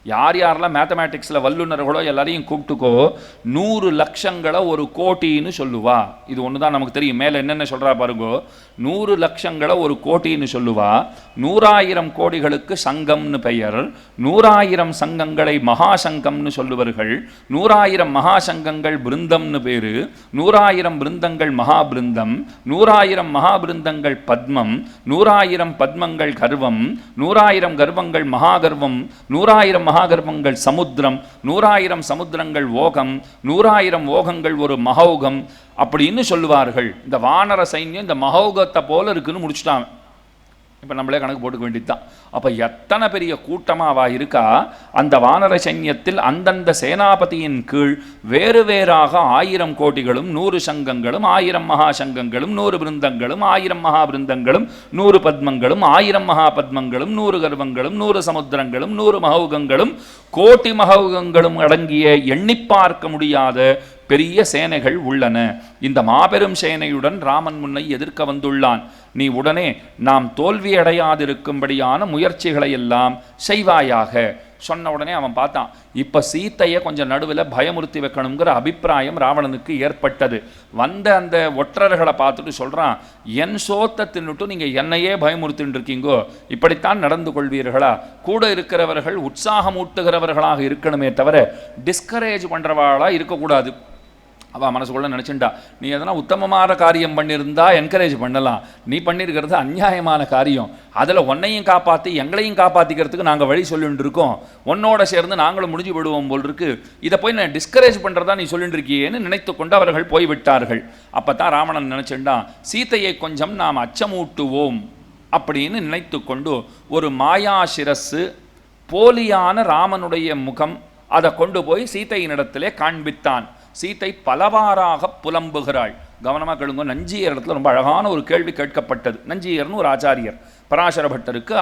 யார் யாரெல்லாம் மேத்தமேட்டிக்ஸில் வல்லுநர்களோ எல்லாரையும் கூப்பிட்டுக்கோ. 100 லட்சங்களை 1 கோட்டின்னு சொல்லுவா. இது ஒன்று தான் நமக்கு தெரியும். மேலே என்னென்ன சொல்கிறா பாருங்கோ. 100 லட்சங்களை 1 கோட்டின்னு சொல்லுவா. 100,000 கோடிகளுக்கு சங்கம்னு பெயர். 100,000 சங்கங்களை மகாசங்கம்னு சொல்லுவார்கள். 100,000 மகாசங்கங்கள் பிருந்தம்னு பேர். 100,000 பிருந்தங்கள் மகாபிருந்தம். 100,000 மகாபிருந்தங்கள் பத்மம். 100,000 பத்மங்கள் கர்வம். 100,000 கர்வங்கள் மகாகர்வம். 100,000 மகாகர்வங்கள் சமுத்திரம். 100,000 சமுத்திரங்கள் ஓகம். 100,000 ஓகங்கள் ஒரு மகௌகம் அப்படின்னு சொல்லுவார்கள். இந்த வானர சைன்யம் இந்த மகௌகத்தை போல இருக்குன்னு முடிச்சுட்டாங்க. இப்போ நம்மளே கணக்கு போட்டுக்க வேண்டியது தான். அப்போ எத்தனை பெரிய கூட்டமாக இருக்கா. அந்த வானர சைன்யத்தில் அந்தந்த சேனாபதியின் கீழ் வேறு வேறாக 1000 கோடிகளும் 100 சங்கங்களும் 1000 மகா சங்கங்களும் 100 பிருந்தங்களும் 1000 மகா பிருந்தங்களும் 100 பத்மங்களும் 1000 மகா பத்மங்களும் 100 கர்வங்களும் 100 சமுத்திரங்களும் 100 மகௌகங்களும் கோட்டி மகௌகங்களும் அடங்கிய எண்ணி பார்க்க முடியாத பெரிய சேனைகள் உள்ளன. இந்த மாபெரும் சேனையுடன் ராமன் முன்னை எதிர்க்க வந்துள்ளான். நீ உடனே நாம் தோல்வியடையாதிருக்கும்படியான முயற்சிகளை எல்லாம் செய்வாயாக சொன்ன உடனே அவன் பார்த்தான், இப்போ சீத்தையை கொஞ்சம் நடுவில் பயமுறுத்தி வைக்கணுங்கிற அபிப்பிராயம் ராவணனுக்கு ஏற்பட்டது. வந்த அந்த ஒற்றர்களை பார்த்துட்டு சொல்கிறான், என் சோத்தை தின்னுட்டு நீங்கள் என்னையே பயமுறுத்தின்னு இருக்கீங்கோ, இப்படித்தான் நடந்து கொள்வீர்களா? கூட இருக்கிறவர்கள் உற்சாகமூட்டுகிறவர்களாக இருக்கணுமே தவிர டிஸ்கரேஜ் பண்ணுறவாளாக இருக்கக்கூடாது. அவள் மனசுக்குள்ள நினச்சிண்டா, நீ எதனா உத்தமமான காரியம் பண்ணியிருந்தா என்கரேஜ் பண்ணலாம், நீ பண்ணியிருக்கிறது அநியாயமான காரியம், அதில் உன்னையும் காப்பாற்றி எங்களையும் காப்பாற்றிக்கிறதுக்கு நாங்கள் வழி சொல்லிட்டு இருக்கோம், உன்னோட சேர்ந்து நாங்களும் முடிஞ்சு விடுவோம் போல் இருக்கு, இதை போய் நான் டிஸ்கரேஜ் பண்ணுறதா நீ சொல்லிட்டு இருக்கியேன்னு நினைத்து கொண்டு அவர்கள் போய்விட்டார்கள். அப்போ தான் ராவணன் நினச்சிண்டான், சீத்தையை கொஞ்சம் நாம் அச்சமூட்டுவோம் அப்படின்னு நினைத்து கொண்டு ஒரு மாயா சிரஸ்ஸு, போலியான ராமனுடைய முகம், அதை கொண்டு போய் சீத்தையினிடத்திலே காண்பித்தான். சீத்தை பலவாறாக புலம்புகிறாள். கவனமாக கேளுங்க. நஞ்சியர் இடத்துல ரொம்ப அழகான ஒரு கேள்வி கேட்கப்பட்டது. நஞ்சியர்னு ஒரு ஆச்சாரியர், பராசர பட்டருக்கு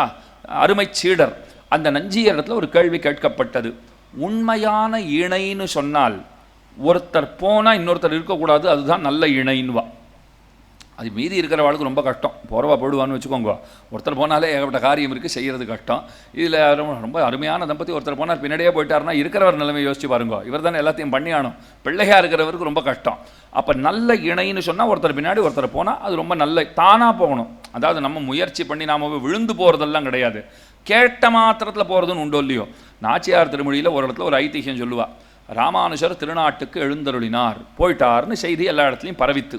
அருமை சீடர். அந்த நஞ்சியர் இடத்துல ஒரு கேள்வி கேட்கப்பட்டது. உண்மையான இணைன்னு சொன்னால் ஒருத்தர் போனால் இன்னொருத்தர் இருக்கக்கூடாது, அதுதான் நல்ல இணைன்னுவா. அது மீதி இருக்கிறவாளுக்கு ரொம்ப கஷ்டம். போகிறவா போடுவான்னு வச்சுக்கோங்க. ஒருத்தர் போனாலே ஏகப்பட்ட காரியம் இருக்குது, செய்கிறது கஷ்டம். இதில் ரொம்ப அருமையான தம்பதி ஒருத்தர் போனார், பின்னாடியே போயிட்டாருன்னா இருக்கிறவர் நிலைமை யோசிச்சு பாருங்க. இவர் தானே எல்லாத்தையும் பண்ணியானும். பிள்ளையாக இருக்கிறவருக்கு ரொம்ப கஷ்டம். அப்போ நல்ல இணைன்னு சொன்னால் ஒருத்தர் பின்னாடி ஒருத்தர் போனால் அது ரொம்ப நல்ல, தானாக போகணும். அதாவது நம்ம முயற்சி பண்ணி நாம் விழுந்து போகிறதெல்லாம் கிடையாது, கேட்ட மாத்திரத்தில் போகிறதுன்னு உண்டோ இல்லையோ. நாச்சியார் திருமொழியில் ஒரு இடத்துல ஒரு ஐதிஹ்யம் சொல்லுவா. ராமானுஜர் திருநாட்டுக்கு எழுந்தருளினார், போயிட்டார்னு செய்தி எல்லா இடத்துலையும் பரவித்து.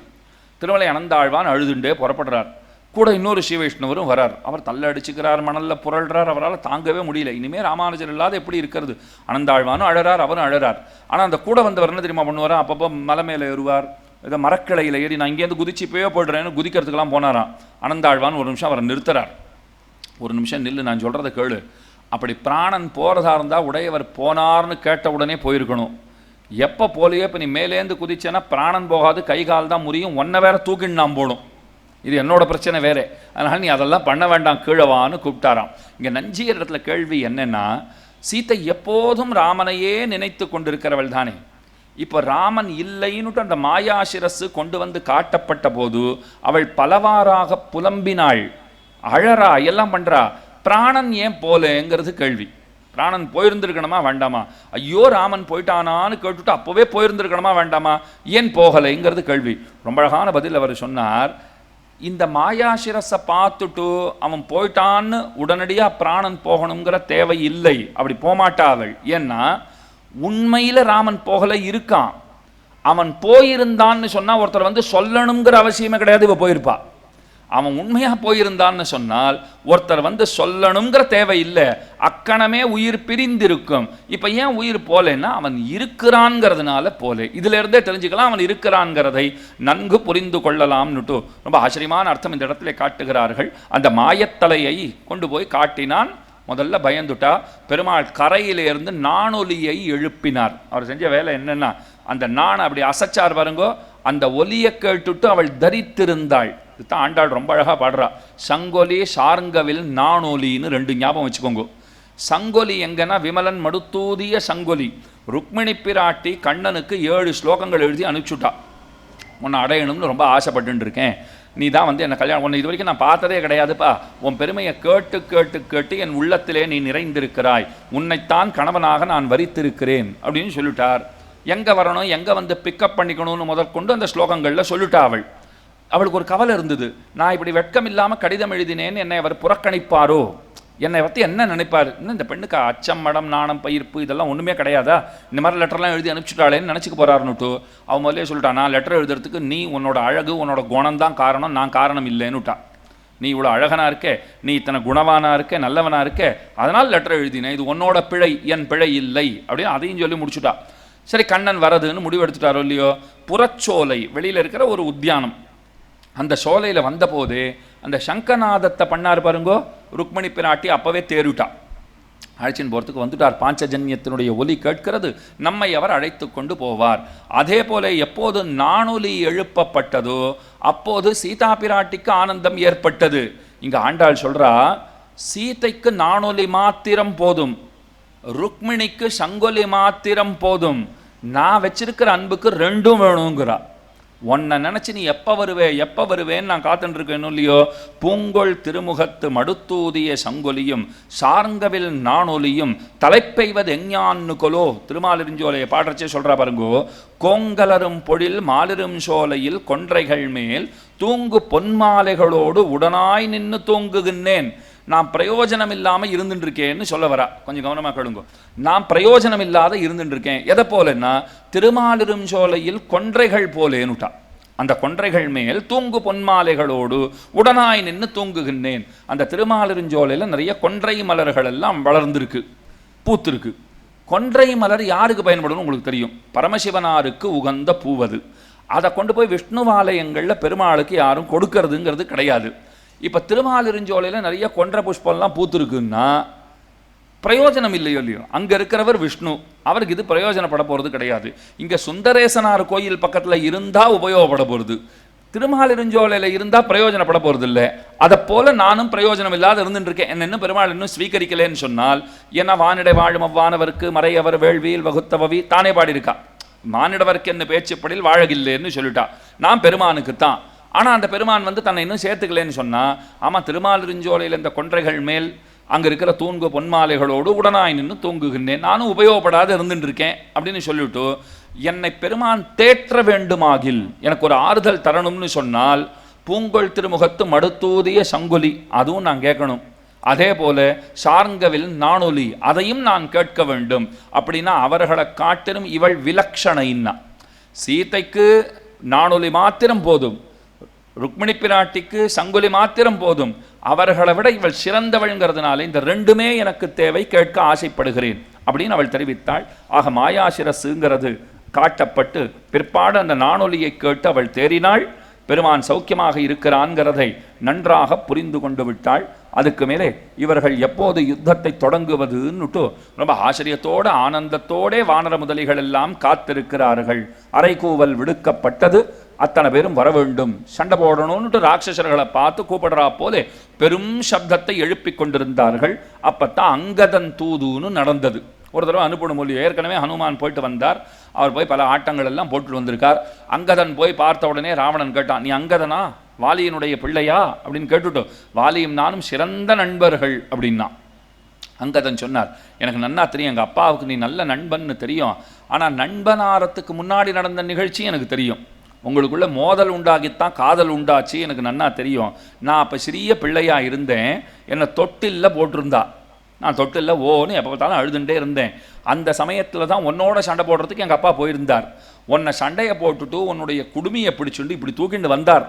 திருமலை அனந்தாழ்வான் அழுதுண்டே புறப்படுறார். கூட இன்னொரு ஸ்ரீவைஷ்ணவரும் வரார். அவர் தள்ள அடிச்சுக்கிறார், மணலில் புரள்றார். அவரால் தாங்கவே முடியல. இனிமேல் ராமானுஜர் இல்லாத எப்படி இருக்கிறது? அனந்தாழ்வானும் அழறார், அவரும் அழறார். ஆனால் அந்த கூட வந்தவர் என்ன தெரியுமா பண்ணுவாரா? அப்பப்போ மலை மேலே ஏறுவார், இதை மரக்கிளையில் ஏறி நான் இங்கேருந்து குதிச்சு இப்போயே போய்டுறேன்னு குதிக்கிறதுக்கெல்லாம் போனாராம். அனந்தாழ்வான் ஒரு நிமிஷம் அவரை நிறுத்துறார். ஒரு நிமிஷம் நில்லு, நான் சொல்கிறத கேளு. அப்படி பிராணன் போகிறதா இருந்தால் உடையவர் போனார்னு கேட்ட உடனே போயிருக்கணும். எப்போ போலையோ இப்போ நீ மேலேருந்து குதிச்சேன்னா பிராணன் போகாது, கை கால் தான் முறியும், ஒன்றை வேற தூக்கின்னு நான் போடும். இது என்னோட பிரச்சனை வேறு. அதனால் நீ அதெல்லாம் பண்ண வேண்டாம், கீழவான்னு கூப்பிட்டாராம். இங்கே நஞ்சியர் இடத்துல கேள்வி என்னென்னா, சீத்தை எப்போதும் ராமனையே நினைத்து கொண்டிருக்கிறவள் தானே. இப்போ ராமன் இல்லைன்னுட்டு அந்த மாயாசிரசு கொண்டு வந்து காட்டப்பட்ட போது அவள் பலவாறாக புலம்பினாள், அழறா, எல்லாம் பண்ணுறா. பிராணன் ஏன் போலேங்கிறது கேள்வி. பிராணன் போயிருந்திருக்கணுமா வேண்டாமா? ஐயோ ராமன் போயிட்டானான்னு கேட்டுட்டு அப்போவே போயிருந்திருக்கணுமா வேண்டாமா? ஏன் போகலைங்கிறது கேள்வி. ரொம்ப அழகான பதில் அவர் சொன்னார். இந்த மாயாசிரஸை பார்த்துட்டு அவன் போயிட்டான்னு உடனடியாக பிராணன் போகணுங்கிற தேவை இல்லை. அப்படி போகமாட்டா அவள். ஏன்னா உண்மையில் ராமன் போகலை, இருக்கான். அவன் போயிருந்தான்னு சொன்னால் ஒருத்தர் வந்து சொல்லணுங்கிற அவசியமே கிடையாது, இவ போயிருப்பா. அவன் உண்மையாக போயிருந்தான்னு சொன்னால் ஒருத்தர் வந்து சொல்லணுங்கிற தேவை இல்லை, அக்கணமே உயிர் பிரிந்திருக்கும். இப்போ ஏன் உயிர் போலேன்னா அவன் இருக்கிறான்ங்கிறதுனால போலே. இதுல இருந்தே தெரிஞ்சுக்கலாம் அவன் இருக்கிறான்ங்கிறதை நன்கு புரிந்து கொள்ளலாம்னுட்டு ரொம்ப ஆச்சரியமான அர்த்தம் இந்த இடத்துல காட்டுகிறார்கள். அந்த மாயத்தலையை கொண்டு போய் காட்டினான். முதல்ல பயந்துட்டா. பெருமாள் கரையிலிருந்து நாணொலியை எழுப்பினார். அவர் செஞ்ச வேலை என்னன்னா, அந்த நாணை அப்படி அசைச்சார் பாருங்கோ, அந்த ஒலியை கேட்டுட்டு அவள் தரித்திருந்தாள். இதுதான் ஆண்டாள் ரொம்ப அழகாக பாடுறா. சங்கொலி சார்ங்கவில் நாணொலின்னு ரெண்டு ஞாபகம் வச்சுக்கோங்க. சங்கொலி எங்கன்னா விமலன் மடுத்தூதிய சங்கொலி. ருக்மிணி பிராட்டி கண்ணனுக்கு 7 ஸ்லோகங்கள் எழுதி அனுப்பிச்சுட்டா. உன்னை அடையணும்னு ரொம்ப ஆசைப்பட்டு இருக்கேன், நீ தான் வந்து என்னை கல்யாணம், உன்னை இது வரைக்கும் நான் பார்த்ததே கிடையாதுப்பா, உன் பெருமையை கேட்டு கேட்டு கேட்டு என் உள்ளத்திலே நீ நிறைந்திருக்கிறாய், உன்னைத்தான் கணவனாக நான் வரித்திருக்கிறேன் அப்படின்னு சொல்லிட்டார். எங்கே வரணும், எங்கே வந்து பிக்கப் பண்ணிக்கணும்னு முதற்கொண்டு அந்த ஸ்லோகங்களில் சொல்லிட்டா. அவளுக்கு ஒரு கவலை இருந்தது. நான் இப்படி வெட்கம் இல்லாமல் கடிதம் எழுதினேன்னு என்னை அவர் புறக்கணிப்பாரோ, என்னை பற்றி என்ன நினைப்பார், இன்னும் இந்த பெண்ணுக்கு அச்சம் மடம் நாணம் பயிர்ப்பு இதெல்லாம் ஒன்றுமே கிடையாதா, இந்த மாதிரி லெட்டர்லாம் எழுதி அனுப்பிச்சுட்டாளேன்னு நினச்சிக்க போகிறாருன்னுட்டு அவன் முதலே சொல்லிட்டான், நான் லெட்டர் எழுதுறதுக்கு நீ உன்னோட அழகு உன்னோட குணம் தான் காரணம், நான் காரணம் இல்லைன்னுட்டா. நீ இவ்வளோ அழகனாக இருக்கே, நீ இத்தனை குணவானாக இருக்கே, நல்லவனாக இருக்கே, அதனால் லெட்டர் எழுதினேன், இது உன்னோட பிழை, என் பிழை இல்லை அப்படின்னு அதையும் சொல்லி முடிச்சுட்டா. சரி, கண்ணன் வரதுன்னு முடிவு எடுத்துட்டாரோ இல்லையோ. புறச்சோலை வெளியில் இருக்கிற ஒரு உத்தியானம், அந்த சோலையில் வந்தபோது அந்த சங்கநாதத்தை பண்ணார் பாருங்கோ ருக்மிணி பிராட்டி. அப்போவே தேறிட்டா, அழைச்சின்னு போகிறதுக்கு வந்துட்டார். பாஞ்சஜன்யத்தினுடைய ஒலி கேட்கிறது, நம்மை அவர் அழைத்து கொண்டு போவார். அதே போல எப்போது நாணொலி எழுப்பப்பட்டதோ அப்போது சீதா பிராட்டிக்கு ஆனந்தம் ஏற்பட்டது. இங்கே ஆண்டாள் சொல்கிறா, சீதைக்கு நாணொலி மாத்திரம் போதும், ருக்மிணிக்கு சங்கொலி மாத்திரம் போதும், நான் வச்சிருக்கிற அன்புக்கு ரெண்டும் வேணுங்கிறா. உன்னை நினச்சி நீ எப்போ வருவேன்னு நான் காத்துட்டுருக்கேன்னு இல்லையோ. பூங்கொள் திருமுகத்து மடுத்தூதிய சங்கொலியும் சார்ங்கவில் நாணொலியும் தலைப்பெய்வது எஞ்ஞான்னு கொலோ. திருமாலிருஞ்சோலையை பாடுறச்சே சொல்கிறா பாருங்கோ. கோங்கலரும் பொழில் மாலிரும் சோலையில் கொன்றைகள் மேல் தூங்கு பொன்மாலைகளோடு உடனாய் நின்று தூங்குகின்றேன். நான் பிரயோஜனம் இல்லாமல் இருந்துட்டுருக்கேன்னு சொல்ல வரா. கொஞ்சம் கவனமாக கேளுங்க. நான் பிரயோஜனம் இல்லாத இருந்துட்டுருக்கேன். எதை போலன்னா திருமாலிரும் சோலையில் கொன்றைகள் போலேனுட்டா. அந்த கொன்றைகள் மேல் தூங்கு பொன்மாலைகளோடு உடனாய் நின்று தூங்குகின்றேன். அந்த திருமாலிருஞ்சோலையில் நிறைய கொன்றை மலர்கள் எல்லாம் வளர்ந்துருக்கு, பூத்திருக்கு. கொன்றை மலர் யாருக்கு பயன்படும் உங்களுக்கு தெரியும், பரமசிவனாருக்கு உகந்த பூவது. அதை கொண்டு போய் விஷ்ணுவாலயங்களில் பெருமாளுக்கு யாரும் கொடுக்கறதுங்கிறது கிடையாது. இப்போ திருமாலிருஞ்சோலையில் நிறைய கொன்றை புஷ்பம்லாம் பூத்துருக்குன்னா பிரயோஜனம் இல்லையோ இல்லையோ. அங்கே இருக்கிறவர் விஷ்ணு, அவருக்கு இது பிரயோஜனப்பட போகிறது கிடையாது. இங்கே சுந்தரேசனார் கோயில் பக்கத்தில் இருந்தால் உபயோகப்பட போகிறது, திருமாலிருஞ்சோலையில் இருந்தால் பிரயோஜனப்பட போகிறது இல்லை. அதை போல் நானும் பிரயோஜனம் இல்லாத இருந்துட்டுருக்கேன். என்ன இன்னும் பெருமாள் இன்னும் ஸ்வீகரிக்கலேன்னு சொன்னால், ஏன்னா வானிடை வாழும் அவ்வானவருக்கு மறையவர் வேள்வியில் வகுத்தவவி தானே பாடியிருக்கா. மானிடவருக்கு என்ன பேச்சுப்படில் வாழகில்லேன்னு சொல்லிட்டா. நான் பெருமானுக்கு தான். ஆனால் அந்த பெருமான் தன்னை இன்னும் சேர்த்துக்கலேன்னு சொன்னால், ஆமாம் திருமாலிருஞ்சோலையில் இந்த கொன்றைகள் மேல் அங்கே இருக்கிற தூங்கு பொன்மாலைகளோடு உடனாய் நின்று தூங்குகின்றேன், நானும் உபயோகப்படாத இருந்துட்டுருக்கேன் அப்படின்னு சொல்லிவிட்டு, என்னை பெருமான் தேற்ற வேண்டுமாகில் எனக்கு ஒரு ஆறுதல் தரணும்னு சொன்னால், பூங்கொள் திருமுகத்து மடுத்தூதிய சங்குலி அதுவும் நான் கேட்கணும். அதே போல சார்ங்கவில் நானொலி அதையும் நான் கேட்க வேண்டும். அப்படின்னா அவர்களை காட்டிலும் இவள் விலக்ஷணைன்னா, சீதைக்கு நானொலி மாத்திரம் போதும், ருக்மிணி பிராட்டிக்கு சங்குலி மாத்திரம் போதும், அவர்களை விட இவள் சிறந்தவள்ங்கிறதுனால இந்த ரெண்டுமே எனக்கு தேவை, கேட்க ஆசைப்படுகிறேன் அப்படின்னு அவள் தெரிவித்தாள். ஆக மாயாசிரசுங்கிறது காட்டப்பட்டு பிற்பாடு அந்த நானொலியை கேட்டு அவள் தேறினாள். பெருமான் சௌக்கியமாக இருக்கிறான்கிறதை நன்றாக புரிந்து கொண்டு விட்டாள். அதுக்கு மேலே இவர்கள் எப்போது யுத்தத்தை தொடங்குவதுன்னுட்டு ரொம்ப ஆச்சரியத்தோடு ஆனந்தத்தோடே வானர முதலிகள் எல்லாம் காத்திருக்கிறார்கள். அரைக்கூவல் விடுக்கப்பட்டது. அத்தனை பேரும் வர வேண்டும், சண்டை போடணும்னுட்டு ராட்சசர்களை பார்த்து கூப்பிடுறா போலே பெரும் சப்தத்தை எழுப்பி கொண்டிருந்தார்கள். அப்பத்தான் அங்கதன் தூதுன்னு நடந்தது. ஒரு தடவை அனுப்பணும் மொழி ஏற்கனவே ஹனுமான் போயிட்டு வந்தார். அவர் போய் பல ஆட்டங்கள் எல்லாம் போட்டு வந்திருக்கார். அங்கதன் போய் பார்த்த உடனே ராவணன் கேட்டான், நீ அங்கதனா, வாலியினுடைய பிள்ளையா அப்படின்னு கேட்டுட்டோம். வாலியும் நானும் சிறந்த நண்பர்கள் அப்படின்னா. அங்கதன் சொன்னார், எனக்கு நன்னா தெரியும், எங்கள் அப்பாவுக்கு நீ நல்ல நண்பன்னு தெரியும், ஆனால் நண்பனாரத்துக்கு முன்னாடி நடந்த நிகழ்ச்சி எனக்கு தெரியும். உங்களுக்குள்ள மோதல் உண்டாகித்தான் காதல் உண்டாச்சு, எனக்கு நன்னா தெரியும். நான் அப்போ சிறிய பிள்ளையாக இருந்தேன், என்னை தொட்டில்ல போட்டிருந்தா. நான் தொட்டில்ல ஓன்னு எப்போ பார்த்தாலும் அழுதுண்டே இருந்தேன். அந்த சமயத்தில் தான் உன்னோட சண்டை போடுறதுக்கு எங்கள் அப்பா போயிருந்தார். உன்னை சண்டையை போட்டுட்டு உன்னுடைய குடுமையை பிடிச்சுட்டு இப்படி தூக்கிட்டு வந்தார்.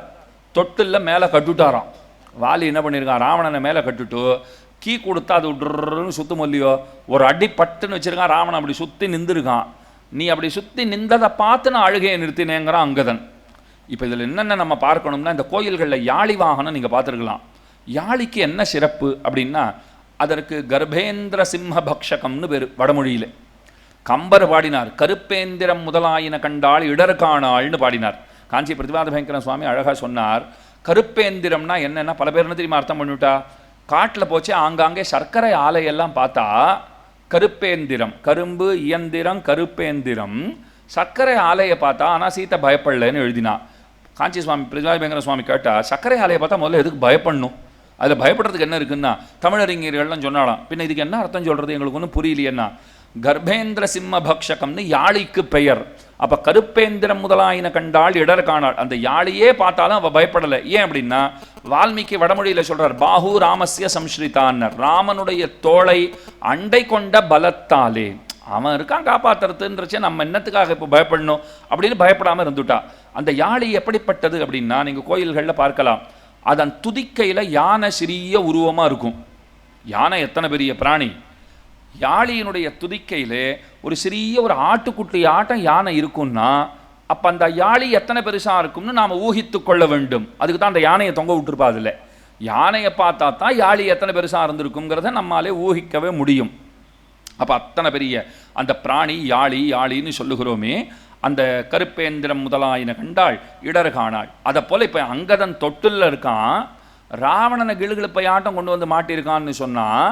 தொட்டில்ல மேலே கட்டுட்டாராம். வாலி என்ன பண்ணியிருக்கான், ராவணனை மேலே கட்டுட்டு கீ கொடுத்தா அது விட்ருன்னு சுத்தம் இல்லையோ, ஒரு அடி பட்டுன்னு வச்சுருக்கான். ராவணன் அப்படி சுற்றி நின்றுருக்கான். நீ அப்படி சுற்றி நின்றதை பார்த்து நான் அழுகையை நிறுத்தினேங்கிறான் அங்கதன். இப்போ இதில் என்னென்ன நம்ம பார்க்கணும்னா, இந்த கோயில்களில் யாழி வாகனம் நீங்கள் பார்த்துருக்கலாம். யாழிக்கு என்ன சிறப்பு அப்படின்னா, அதற்கு கர்ப்பேந்திர சிம்ம பக்ஷகம்னு பேர் வடமொழியில். கம்பர் பாடினார், கருப்பேந்திரம் முதலாயின கண்டாள் இடர் காணாள்னு பாடினார். காஞ்சி பிரதிபாத பயங்கர சுவாமி அழகாக சொன்னார். கருப்பேந்திரம்னா என்னென்னா, பல பேர் என்ன தெரியுமா அர்த்தம் பண்ணிவிட்டா, காட்டில் போச்சு ஆங்காங்கே சர்க்கரை ஆலையெல்லாம் பார்த்தா கருப்பேந்திரம், கரும்பு இயந்திரம் கருப்பேந்திரம், சர்க்கரை ஆலையை பார்த்தா ஆனால் சீத்தை பயப்படலைன்னு எழுதினா. காஞ்சி சுவாமி பிரதிபாத பயங்கர சுவாமி கேட்டால், சர்க்கரை ஆலையை பார்த்தா முதல்ல எதுக்கு பயப்படணும், அதில் பயப்படுறதுக்கு என்ன இருக்குன்னா, தமிழறிஞர்கள்லாம் சொன்னாலாம். பின்ன இதுக்கு என்ன அர்த்தம் சொல்கிறது எங்களுக்கு ஒன்றும் புரியலையேன்னா, கர்ப்பேந்திர சிம்ம பக்ஷகம்னு யாழிக்கு பெயர். அப்போ கருப்பேந்திரம் முதலாயின கண்டாள் இடர் காணாள், அந்த யாழியே பார்த்தாலும் அவள் பயப்படலை. ஏன் அப்படின்னா, வால்மீகி வடமொழியில் சொல்கிறார், பாஹு ராமஸ்ய சம்ஸ்ரிதான்னர், ராமனுடைய தோளை அண்டை கொண்ட பலத்தாலே அவன் இருக்கான் காப்பாற்றுறதுன்றச்சே நம்ம என்னத்துக்காக இப்போ பயப்படணும் அப்படின்னு பயப்படாமல் இருந்துட்டா. அந்த யாழி எப்படிப்பட்டது அப்படின்னா, நீங்கள் கோயில்களில் பார்க்கலாம், அதன் துதிக்கையில் யானை சிறிய உருவமாக இருக்கும். யானை எத்தனை பெரிய பிராணி, யாழியினுடைய துதிக்கையில் ஒரு சிறிய ஒரு ஆட்டுக்குட்டி ஆட்டம் யானை இருக்குன்னா, அப்போ அந்த யாழி எத்தனை பெருசாக இருக்கும்னு நாம் ஊகித்து கொள்ள வேண்டும். அதுக்கு தான் அந்த யானையை தொங்க விட்டுருப்பா. அதில் யானையை பார்த்தா தான் யாழி எத்தனை பெருசாக இருந்திருக்குங்கிறத நம்மாலே ஊகிக்கவே முடியும். அப்போ அத்தனை பெரிய அந்த பிராணி யாழி, யாழின்னு சொல்லுகிறோமே, அந்த கருப்பேந்திரம் முதலாயின கண்டாள் இடர் காணாள். அதை போல் இப்போ அங்கதன் தொட்டில் இருக்கான், ராவணனை கிளுகிழப்பை ஆட்டம் கொண்டு வந்து மாட்டியிருக்கான்னு சொன்னால்,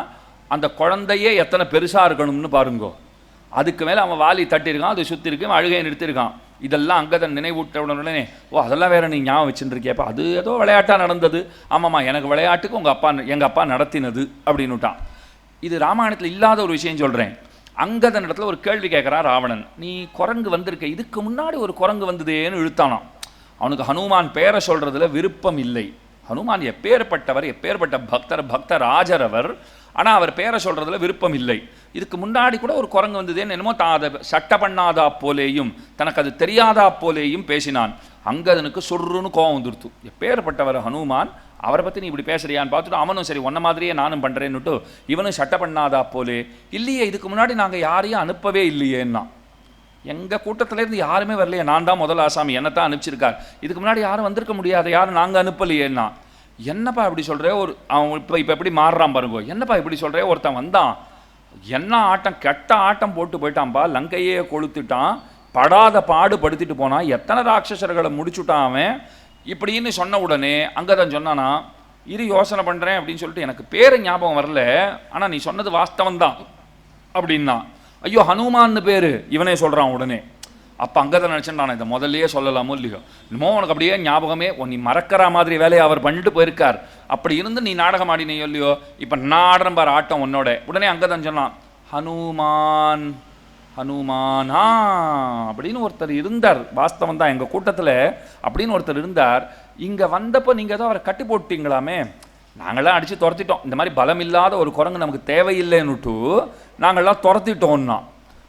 அந்த குழந்தையே எத்தனை பெருசாக இருக்கணும்னு பாருங்கோ. அதுக்கு மேலே அவன் வாலி தட்டியிருக்கான், அது சுற்றி இருக்கு, அழுகையை நிறுத்தியிருக்கான். இதெல்லாம் அங்கதன் நினைவூட்ட உடனே, ஓ அதெல்லாம் வேற நீ ஞாபகம் வச்சுருக்கியப்பா, அது ஏதோ விளையாட்டாக நடந்தது. ஆமாம்மா, எனக்கு விளையாட்டுக்கு எங்கள் அப்பா நடத்தினது அப்படின்னுட்டான். இது ராமாயணத்தில் இல்லாத ஒரு விஷயம் சொல்கிறேன். அங்கதன் இடத்துல ஒரு கேள்வி கேட்குறான் ராவணன், நீ குரங்கு வந்திருக்க, இதுக்கு முன்னாடி ஒரு குரங்கு வந்ததேன்னு இழுத்தானான். அவனுக்கு ஹனுமான் பேரை சொல்கிறதுல விருப்பம் இல்லை. ஹனுமான் எப்பேற்பட்டவர், எப்பேற்பட்ட பக்தர், பக்தராஜர் அவர், ஆனால் அவர் பேரை சொல்கிறதுல விருப்பம் இல்லை. இதுக்கு முன்னாடி கூட ஒரு குரங்கு வந்ததேன்னு என்னமோ தான் அதை சட்டை பண்ணாதா போலேயும் தனக்கு அது தெரியாதா போலேயும் பேசினான். அங்கதனுக்கு சொருன்னு கோவம் வந்துடுத்து. எப்பேற்பட்டவர் ஹனுமான், அவரை பற்றி நீ இப்படி பேசுறியான்னு பார்த்துட்டு அவனும் சரி ஒன்றை மாதிரியே நானும் பண்ணுறேன்னுட்டு இவனும் சட்டை பண்ணாதா போலே, இல்லையே இதுக்கு முன்னாடி நாங்கள் யாரையும் அனுப்பவே இல்லையேன்னா, எங்கள் கூட்டத்திலேருந்து யாருமே வரலையே, நான் தான் முதல் ஆசாமி, என்னத்தான் அனுப்பிச்சிருக்கார், இதுக்கு முன்னாடி யாரும் வந்திருக்க முடியாது, யாரும் நாங்கள் அனுப்பலையேன்னா. என்னப்பா இப்படி சொல்கிறே, ஒரு அவன் இப்போ எப்படி மாறுறான் பாருங்க, என்னப்பா இப்படி சொல்கிறே, ஒருத்தன் வந்தான் என்ன ஆட்டம், கெட்ட ஆட்டம் போட்டு போயிட்டான்பா, லங்கையே கொளுத்துட்டான், படாத பாடு படுத்திட்டு போனான், எத்தனை ராட்சசர்களை முடிச்சுட்டான் அவன் இப்படின்னு சொன்ன உடனே அங்கதன் சொன்னானா, இரு யோசனை பண்ணுறேன் அப்படின்னு சொல்லிட்டு, எனக்கு பேர் ஞாபகம் வரல, ஆனால் நீ சொன்னது வாஸ்தவந்தான் அப்படின்னா. ஐயோ ஹனுமான்னு பேர் இவனே சொல்கிறான் உடனே. அப்போ அங்கதான் நினச்சேன், நான் இதை முதல்லையே சொல்லலாமோ இல்லையோ, இன்னமும் உனக்கு அப்படியே ஞாபகமே, நீ மறக்கிற மாதிரி வேலையை அவர் பண்ணிட்டு போயிருக்கார், அப்படி இருந்து நீ நாடகம் ஆடினையோ இல்லையோ, இப்போ நான் ஆடுறேன் பாரு ஆட்டம் உன்னோட. உடனே அங்கதான் சொன்னான், ஹனுமான் ஹனுமானா அப்படின்னு ஒருத்தர் இருந்தார், வாஸ்தவம் தான், எங்கள் கூட்டத்தில் அப்படின்னு ஒருத்தர் இருந்தார். இங்கே வந்தப்போ நீங்கள் ஏதோ அவரை கட்டி போட்டிங்களாமே, நாங்கள்லாம் அடித்து துரத்திட்டோம், இந்த மாதிரி பலம் இல்லாத ஒரு குரங்கு நமக்கு தேவையில்லைன்னுட்டு நாங்கள்லாம் துரத்திட்டோம்னா.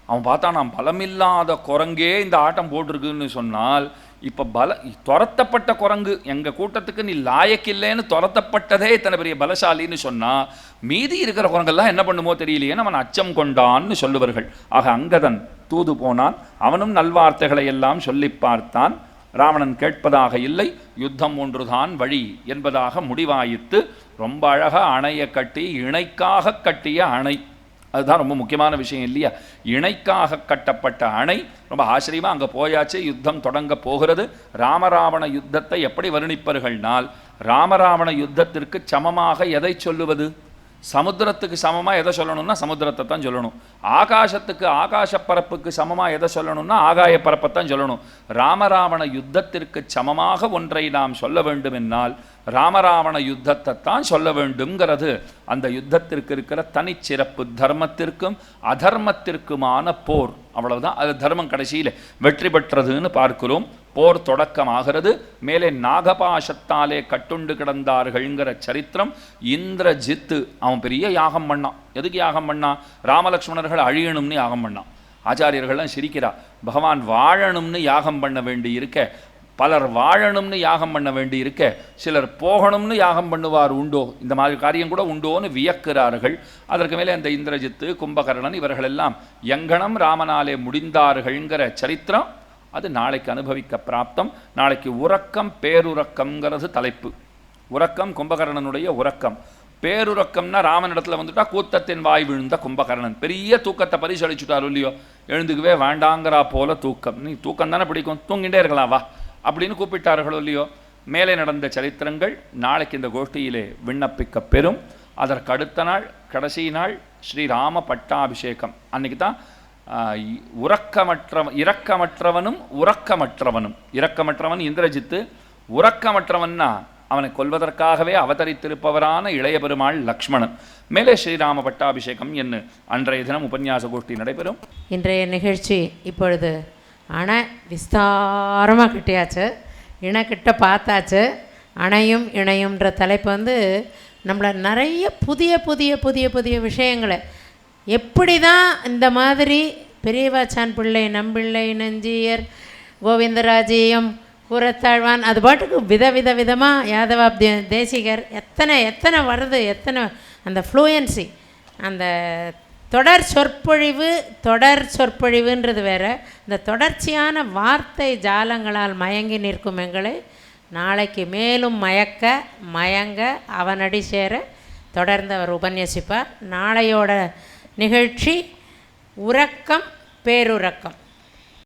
அவன் பார்த்தா, நான் பலமில்லாத குரங்கே இந்த ஆட்டம் போட்டிருக்குன்னு சொன்னால், இப்போ துரத்தப்பட்ட குரங்கு எங்கள் கூட்டத்துக்கு நீ லாயக்கில்லைன்னு துரத்தப்பட்டதே இத்தனை பெரிய பலசாலின்னு சொன்னால், மீதி இருக்கிற குரங்கெல்லாம் என்ன பண்ணுமோ தெரியலையேன்னு அவன் அச்சம் கொண்டான்னு சொல்லுவார்கள். ஆக அங்கதன் தூது போனான், அவனும் நல்வார்த்தைகளை எல்லாம் சொல்லி பார்த்தான். ராவணன் கேட்பதாக இல்லை, யுத்தம் ஒன்றுதான் வழி என்பதாக முடிவாயித்து. ரொம்ப அழகாக அணையை கட்டி, இணைக்காக கட்டிய அணை, அதுதான் ரொம்ப முக்கியமான விஷயம் இல்லையா? இணைக்காக கட்டப்பட்ட அணை. ரொம்ப ஆச்சரியமாக அங்கே போயாச்சு, யுத்தம் தொடங்க போகிறது. ராமராவண யுத்தத்தை எப்படி வர்ணிப்பார்கள்னால், ராமராவண யுத்தத்திற்கு சமமாக எதை சொல்லுவது? சமுத்திரத்துக்கு சமமாக எதை சொல்லணும்னா சமுத்திரத்தை தான் சொல்லணும். ஆகாசத்துக்கு ஆகாசப்பரப்புக்கு சமமாக எதை சொல்லணும்னா ஆகாய பரப்பைத்தான் சொல்லணும். ராமராவண யுத்தத்திற்கு சமமாக ஒன்றை நாம் சொல்ல வேண்டும் என்னால் ராமராவண யுத்தத்தை தான் சொல்ல வேண்டும்ங்கிறது அந்த யுத்தத்திற்கு இருக்கிற தனிச்சிறப்பு. தர்மத்திற்கும் அதர்மத்திற்குமான போர், அவ்வளவுதான். அது தர்மம் கடைசியில் வெற்றி பெற்றதுன்னு பார்க்கிறோம். போர் தொடக்கமாகிறது. மேலே நாகபாசத்தாலே கட்டுண்டு கிடந்தார்கள்ங்கிற சரித்திரம். இந்திரஜித்து அவன் பெரிய யாகம் பண்ணான். எதுக்கு யாகம் பண்ணான்? ராமலக்ஷ்மணர்கள் அழியணும்னு யாகம் பண்ணான். ஆச்சாரியர்கள்லாம் சிரிக்கிறா, பகவான் வாழணும்னு யாகம் பண்ண வேண்டி இருக்க, பலர் வாழணும்னு யாகம் பண்ண வேண்டி இருக்க, சிலர் போகணும்னு யாகம் பண்ணுவார் உண்டோ, இந்த மாதிரி காரியம் கூட உண்டோன்னு வியக்கிறார்கள். அதற்கு மேலே அந்த இந்திரஜித்து, கும்பகர்ணன் இவர்களெல்லாம் எங்கனம் ராமனாலே முடிந்தார்கள்ங்கிற சரித்திரம் அது நாளைக்கு அனுபவிக்க பிராப்தம். நாளைக்கு உறக்கம் பேருறக்கம்ங்கிறது தலைப்பு. உறக்கம் கும்பகர்ணனுடைய உறக்கம். பேருறக்கம்னா ராமனிடத்தில் வந்துட்டா கூத்தத்தின் வாய் விழுந்த கும்பகர்ணன் பெரிய தூக்கத்தை பரிசளிச்சுட்டார் இல்லையோ, எழுந்துக்கவே வேண்டாங்கிறா போல தூக்கம். நீ தூக்கம் தானே பிடிக்கும், தூங்கிட்டே இருக்கலாம் வா அப்படின்னு கூப்பிட்டார்களோ இல்லையோ. மேலே நடந்த சரித்திரங்கள் நாளைக்கு இந்த கோஷ்டியிலே விண்ணப்பிக்க பெறும். அதற்கு அடுத்த நாள் கடைசி நாள் ஸ்ரீராம பட்டாபிஷேகம். அன்னைக்கு தான் இரக்கமற்றவனும் உறக்கமற்றவனும். இரக்கமற்றவன் இந்திரஜித்து, உறக்கமற்றவன்னா அவனை கொல்வதற்காகவே அவதரித்திருப்பவரான இளைய பெருமாள் லக்ஷ்மணன். மேலே ஸ்ரீராம பட்டாபிஷேகம் என்று அன்றைய தினம் உபன்யாச கோஷ்டி நடைபெறும். இன்றைய நிகழ்ச்சி இப்பொழுது அணை விஸ்தாரமாக கிட்டியாச்சு, இணைக்கிட்ட பார்த்தாச்சு. அணையும் இணையும்ன்ற தலைப்பு வந்து நம்மளை நிறைய புதிய புதிய புதிய புதிய விஷயங்களை எப்படி தான் இந்த மாதிரி பெரியவாச்சான் பிள்ளை, நம்பிள்ளை, நஞ்சியர், கோவிந்தராஜியம், கூரத்தாழ்வான், அது பாட்டுக்கு விதமாக யாதவாப் தேசிகர் எத்தனை எத்தனை வருது, எத்தனை அந்த ஃப்ளூயன்சி, அந்த தொடர் சொற்பொழிவுன்றது வேறு. இந்த தொடர்ச்சியான வார்த்தை ஜாலங்களால் மயங்கி நிற்கும் எங்களை நாளைக்கு மேலும் மயங்க அவனடி சேர தொடர்ந்து அவர் உபன்யசிப்பார். நாளையோட நிகழ்ச்சி உறக்கம் பேருறக்கம்.